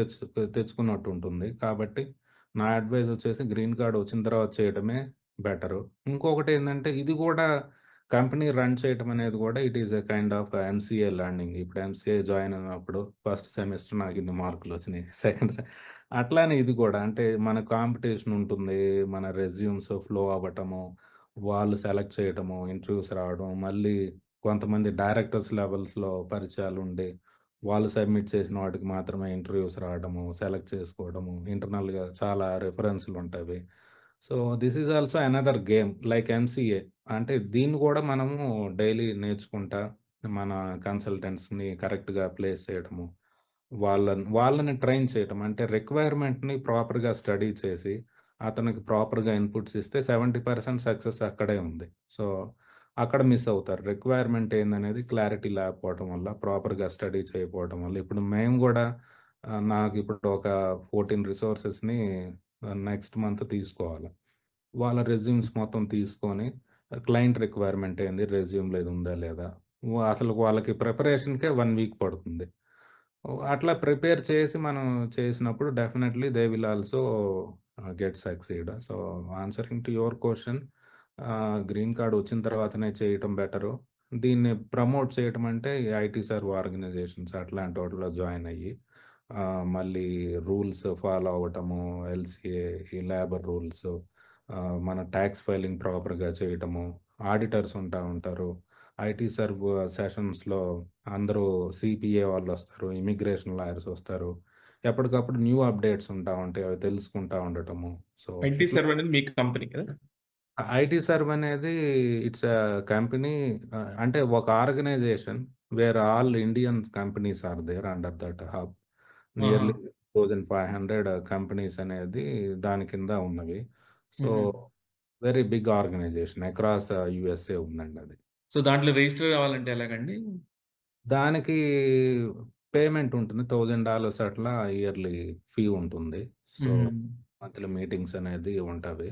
తెచ్చుకున్నట్టుంటుంది. కాబట్టి నా అడ్వైస్ వచ్చేసి గ్రీన్ కార్డ్ వచ్చిన తర్వాత చేయటమే బెటరు. ఇంకొకటేందంటే ఇది గూడా కంపెనీ రన్ చేయటం అనేది గూడా it is a kind of MCA learning. ఇప్పుడు ఎంసీఏ జాయిన్ అయినప్పుడు ఫస్ట్ సెమిస్టర్ నాకిన్ని మార్కులొచ్చినాయి. సెకండ్ సె అట్లానే ఇది గూడా అంటే మన కాంపిటీషన్ ఉంటుంది. మన రెజ్యూమ్స్ ఫ్లో అవ్వటము, వాళ్ళు సెలెక్ట్ చేయటము, ఇంటర్వ్యూస్ రావడం, మళ్ళీ కొంతమంది డైరెక్టర్స్ లెవెల్స్‌లో పరిచయాలుండి, వాళ్ళు సబ్మిట్ చేసిన వాటికి మాత్రమే ఇంటర్వ్యూస్ రావడము, సెలెక్ట్ చేసుకోవడము, ఇంటర్నల్‌గా చాలా రిఫరెన్స్‌లుంటవి. So, this is also another game like MCA. అంటే దీన్ని గూడా మనము డైలీ నేర్చుకుంటా, మన కన్సల్టెంట్స్‌ని కరెక్ట్‌గా ప్లేస్ చేయడము, వాళ్ళని ట్రైన్ చేయటం. అంటే రిక్వైర్మెంట్‌ని ప్రాపర్‌గా స్టడీ చేసి, అతనికి ప్రాపర్‌గా ఇన్‌పుట్స్ ఇస్తే 70% సక్సెస్ అక్కడే ఉంది. సో, అక్కడ మిస్ అవుతారు. రిక్వైర్మెంట్ ఏందనేది క్లారిటీ లేకపోవటం వల్ల, ప్రాపర్‌గా స్టడీ చేయకపోవటం వల్ల. ఇప్పుడు మేము గూడా నాకిప్పుడు ఒక 14 రిసోర్సెస్‌ని నెక్స్ట్ మంత్ తీసుకోవాలి. వాళ్ళ రెజ్యూమ్స్ మొత్తం తీసుకొని, క్లయింట్ రిక్వైర్మెంట్ ఏంది? రెజ్యూమ్‌లో ఇది ఉందా? లేదా? అసలు వాళ్ళకి ప్రిపరేషన్‌కే 1 వీక్ పడుతుంది. అట్లా ప్రిపేర్ చేసి మనం చేసినప్పుడు definitely they will also get succeed. So answering to your question, green card వచ్చిన తర్వాతనే చేయటం బెటరు. దీన్ని ప్రమోట్ చేయటం అంటే ఐటీ సర్వ్ ఆర్గనైజేషన్స్ అట్లాంటి వాటిలో జాయిన్ అయ్యి మళ్ళీ రూల్స్ ఫాలో అవ్వటము, ఎల్సీఏ, ఈ లేబర్ రూల్స్, మన ట్యాక్స్ ఫైలింగ్ ప్రాపర్గా చేయటము, ఆడిటర్స్ ఉంటారు. ఐటీ సర్వ్ సెషన్స్లో అందరూ సిపిఏ వాళ్ళు వస్తారు, ఇమిగ్రేషన్ లాయర్స్ వస్తారు. ఎప్పటికప్పుడు న్యూ అప్డేట్స్ ఉంటా ఉంటాయి, అవి తెలుసుకుంటా ఉండటము. సో ఐటీ ఇట్లా సర్వ్ అనేది మీ కంపెనీ కదా? ఐటీ సర్వ్ అనేది ఇట్స్ కంపెనీ, అంటే ఒక organisation where all Indian companies are there under that hub. ఆహా. నియర్లీ 2500 కంపెనీస్ అనేది దాని కింద ఉన్నవి. So hmm. Very big organisation across USA ఉందండి అది. సో దాంట్లో రిజిస్టర్ కావాలంటే ఎలాగండి? దానికి పేమెంట్ ఉంటుంది. $1000 అట్లా ఇయర్లీ ఫీ ఉంటుంది. సో, మ్మ్. మంత్లీ మీటింగ్స్ అనేది ఉంటవి.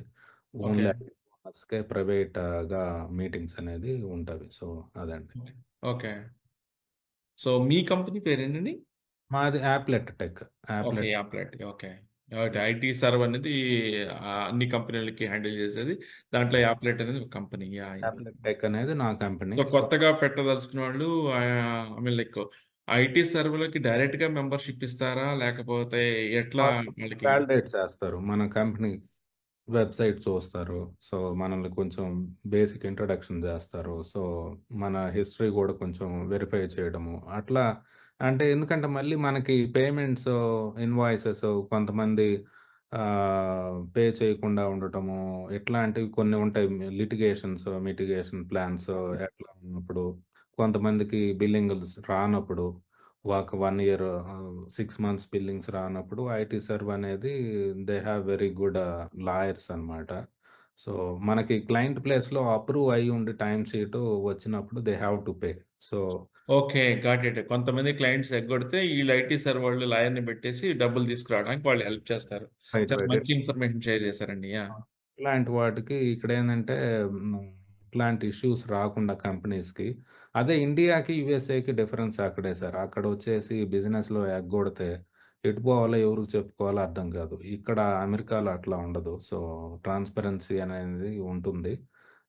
ఓకే. ఓన్లీ ఓనర్స్‌కే ప్రైవేట్‌గా మీటింగ్స్ అనేది ఉంటవి. సో, అదండి. ఓకే. సో మీ కంపెనీ పేరేంటండి? మాది applet tech. Okay. Applet. Applet. Okay. Okay. IT serve అనేది అన్ని కంపెనీలకి హ్యాండిల్ చేసేది. దాంట్లో యాప్లెట్ అనేది ఒక company. Yeah! Yeah! Applet tech అనేది నా కంపెనీ. సో సో, కొత్తగా పెట్టదలుచుకున్న వాళ్ళు ఐ మీన్ లైక్ ఐటీ సర్వ్‌లోకి డైరెక్ట్‌గా మెంబర్‌షిప్ ఇస్తారా? లేకపోతే ఎట్లా వాళ్ళు వాళ్ళకి? వాలిడేట్ చేస్తారు. మన కంపెనీ వెబ్‌సైట్ చూస్తారు. సో, మనల్ని కొంచెం బేసిక్ ఇంట్రడక్షన్ జేస్తారు. సో, మన హిస్టరీ గూడా కొంచెం వెరిఫై చేయడము. అట్లా అంటే ఎందుకంటే మళ్ళీ మనకి పేమెంట్స్, ఇన్వాయిసెస్ కొంతమంది పే చేయకుండా ఉండటము, ఇట్లాంటివి కొన్ని ఉంటాయి. లిటిగేషన్స్, మిటిగేషన్ ప్లాన్స్ ఎట్లా ఉన్నప్పుడు, కొంతమందికి బిల్లింగ్స్ రానప్పుడు, ఒక 1 ఇయర్ 6 మంత్స్ బిల్లింగ్స్ రానప్పుడు ఐటీ సర్వ్ అనేది they have very good lawyers అన్నమాట. సో, మనకి క్లయింట్ ప్లేస్‌లో అప్రూవ్ అయ్యి ఉండి టైమ్ షీట్ వచ్చినప్పుడు they have to pay. So, okay. Got it. కొంతమంది క్లయింట్స్ ఎగ్గొడితే ఈళ్ళు ఐటీ సర్వ్ వాళ్ళు లాయర్‌ని పెట్టేసి డబ్బులు తీసుకురావడానికి వాళ్ళు హెల్ప్ చేస్తారు. రైట్, చాలా రైట్. మంచి ఇన్ఫర్మేషన్ షేర్ చేశారండి. యాహ్! ఇలాంటి వాటికి ఇక్కడేందంటే హ్మ్, ఇట్లాంటి ఇష్యూస్ రాకుండా కంపెనీస్‌కి. అదే ఇండియాకి, యూఎస్ఏకి డిఫరెన్స్ అక్కడే సార్. అక్కడొచ్చేసి బిజినెస్‌లో ఎగ్గొడితే ఎటు పోవాలో, ఎవరికి చెప్పుకోవాలో అర్థం కాదు. ఇక్కడ అమెరికాలో అట్లా ఉండదు. సో, ట్రాన్స్‌పరెన్సీ అనేది ఉంటుంది.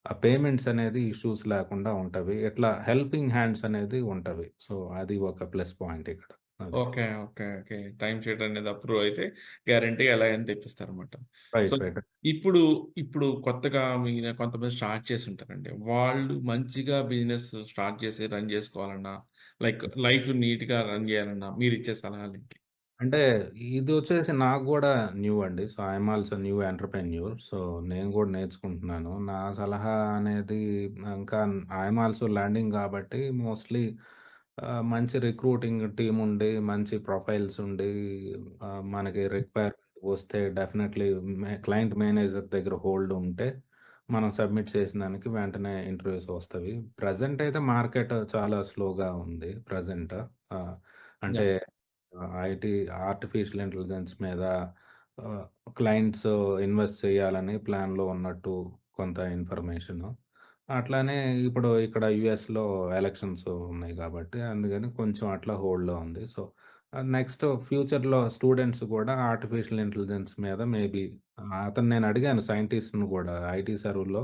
ఆ పేమెంట్స్ అనేది ఇష్యూస్ లేకుండా ఉంటవి. ఇట్లా హెల్పింగ్ హ్యాండ్స్ అనేది ఉంటవి. సో, అది ఒక ప్లస్ పాయింట్ ఇక్కడ. అది. Okay. Okay. Okay. Time sheet అనేది అప్రూవ్ అయితే గ్యారంటీగా ఎలాగైనా తెప్పిస్తారనమాట. So, right, right. ఇప్పుడు, ఇప్పుడు కొత్తగా కొంతమంది స్టార్ట్ చేసుంటారండి. వాళ్ళు మంచిగా బిజినెస్ స్టార్ట్ చేసి రన్ చేసుకోవాలన్నా, లైక్ లైఫ్ నీట్‌గా రన్ చేయాలన్నా మీరిచ్చే సలహాలేంటి? అంటే ఇదొచ్చేసి నాకు గూడా న్యూ అండి. So, I'm also new entrepreneur. So, నేను గూడా నేర్చుకుంటున్నాను. నా సలహా అనేది ఇంకా ఐయామ్ ఆల్సో లెర్నింగ్ గాబట్టి మోస్ట్‌లీ మంచి రిక్రూటింగ్ టీమ్ ఉండి, మంచి ప్రొఫైల్స్ ఉండి, మనకి రిక్వైర్మెంట్ వస్తే డెఫినెట్‌లీ క్లయింట్ మేనేజర్ దగ్గర హోల్డ్ ఉంటే, మనం సబ్మిట్ చేసిన దానికి వెంటనే ఇంటర్‌వ్యూస్ వస్తవి. ప్రెజెంట్ అయితే మార్కెట్ చాలా స్లోగా ఉంది ప్రెజెంట్. ఆహ్, అంటే యాహ్! ఐటీ ఆర్టిఫిషియల్ ఇంటెలిజెన్స్ మీద ఆహ్, క్లయింట్స్ ఇన్వెస్ట్ చేయాలని ప్లాన్‌లో ఉన్నట్టు కొంత ఇన్ఫర్మేషను. అట్లానే ఇప్పుడు ఇక్కడ యూఎస్‌లో ఎలక్షన్స్ ఉన్నాయి కాబట్టి, అందుకని కొంచెం అట్లా హోల్డ్‌లో ఉంది. సో, నెక్స్ట్ ఫ్యూచర్‌లో స్టూడెంట్స్ గూడా ఆర్టిఫిషియల్ ఇంటెలిజెన్స్ మీద మేబీ అతన్ని నేను అడిగాను సైంటిస్ట్‌ని గూడా ఐటీ సర్వ్‌లో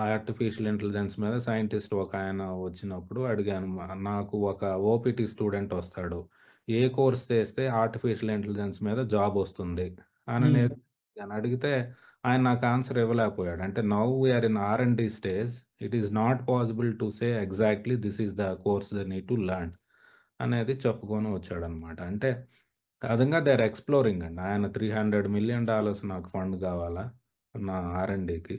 ఆర్టిఫిషియల్ ఇంటెలిజెన్స్ మీద సైంటిస్ట్ ఒకాయన వచ్చినప్పుడు అడిగాను. నాకు ఒక ఓపీటీ స్టూడెంట్ వస్తాడు. ఏ కోర్స్ చేస్తే ఆర్టిఫిషియల్ ఇంటెలిజెన్స్ మీద జాబొస్తుంది హ్మ్. అననేది అడిగితే ఆయన నాకు ఆన్సర్ ఇవ్వలేకపోయాడు. అంటే now we are in R and D stage. It is not possible to say exactly this is the course they need to learn అనేది చెప్పుకొని వచ్చాడనమాట. అంటే ఆ విధంగా దే ఆర్ ఎక్స్‌ప్లోరింగ్ అండి. ఆయన $300,000,000 నాకు ఫండ్ కావాలా నా ఆర్ అండ్ డికి.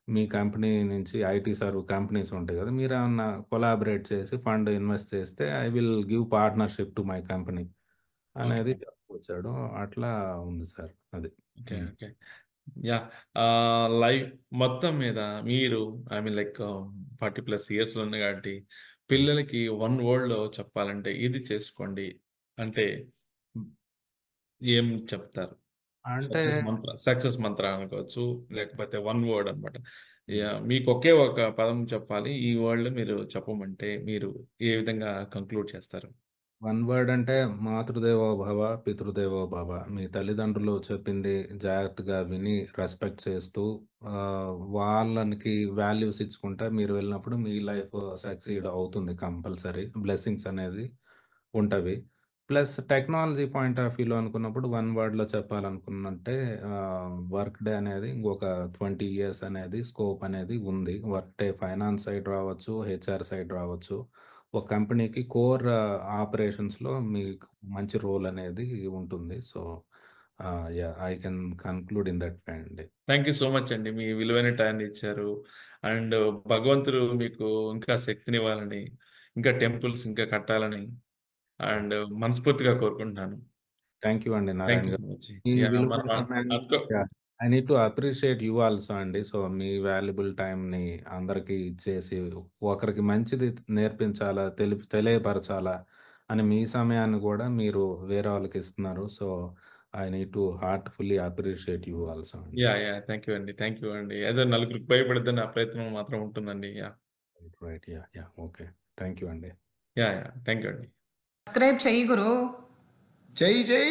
మీ కంపెనీ నుంచి ఐటీ సర్వ్ కంపెనీస్ ఉంటాయి కదా! మీరేమన్నా కొలాబరేట్ చేసి ఫండ్ ఇన్వెస్ట్ చేస్తే I will give partnership two my company అనేది ఓకే. చెప్పుకొచ్చాడు. అట్లా ఉంది సార్ అది. ఓకే. హ్మ్. ఓకే. యాహ్! లైఫ్ మొత్తం మీద మీరు ఐ మీన్ లైక్ 40+ ఇయర్స్‌లో ఉంది కాబట్టి, పిల్లలకి వన్ వర్డ్‌లో చెప్పాలంటే ఇది చేసుకోండి అంటే ఏం చెప్తారు? అంటే సక్సెస్ మంత్ర అనుకోవచ్చు. లేకపోతే వన్ వర్డ్ అనమాట. హ్మ్. యాహ్! మీకు ఒకే ఒక పదం చెప్పాలి. ఈ వర్డ్‌లో మీరు చెప్పమంటే మీరు ఏ విధంగా కంక్లూడ్ చేస్తారు? వన్ వర్డ్ అంటే మాతృదేవో భవ, పితృదేవో భవ. మీ తల్లిదండ్రులు చెప్పింది జాగ్రత్తగా విని రెస్పెక్ట్ చేస్తూ వాళ్ళకి వాల్యూస్ ఇచ్చుకుంటా మీరు వెళ్ళినప్పుడు మీ లైఫ్ సక్సీడ్ అవుతుంది కంపల్సరీ. బ్లెస్సింగ్స్ అనేది ఉంటవి. ప్లస్ టెక్నాలజీ పాయింట్ ఆఫ్ వ్యూలో అనుకున్నప్పుడు వన్ వర్డ్‌లో చెప్పాలనుకున్నట్టే వర్క్ డే అనేది ఇంకొక 20 ఇయర్స్ అనేది స్కోప్ అనేది ఉంది. వర్క్ డే ఫైనాన్స్ సైడ్ రావచ్చు, హెచ్ఆర్ సైడ్ రావచ్చు. ఒక కంపెనీకి కోర్ ఆపరేషన్స్‌లో మీకు మంచి రోల్ అనేది ఉంటుంది. So, yeah! I can conclude in that way అండి. థ్యాంక్ యూ సో మచ్ అండి. మీ విలువైన టైంని ఇచ్చారు. అండ్ భగవంతుడు మీకు ఇంకా శక్తినివ్వాలని, ఇంకా టెంపుల్స్ ఇంకా కట్టాలని అండ్ మనస్ఫూర్తిగా కోరుకుంటున్నాను. థ్యాంక్ యూ అండి థ్యాంక్ నారాయణ యూ గారు. So much. మీ యాహ్! మనం విలువైన సమయాన్ని అనుకో yeah! I need to appreciate you also అండి. సో, మీ వాల్యుబుల్ టైమ్‌ని అందరికి ఇచ్చేసి, ఒకరికి మంచిది నేర్పించాలా, తెలియపరచాలా అని మీ సమయాన్ని గూడా మీరు వేరే వాళ్ళకిస్తున్నారు. So, I need to heartfully appreciate you also అండి. యాహ్! థ్యాంక్ యూ అండి. థ్యాంక్ యూ అండి. ఏదో నలుగురికి ఉపయోగపడిద్దని నా ప్రయత్నం మాత్రం ఉంటుందండి. Yeah! Right. Yeah! Okay. Thank you అండి. యాహ్! థ్యాంక్ యూ అండి. సబ్స్క్రైబ్ చెయ్యి గురు. జై జై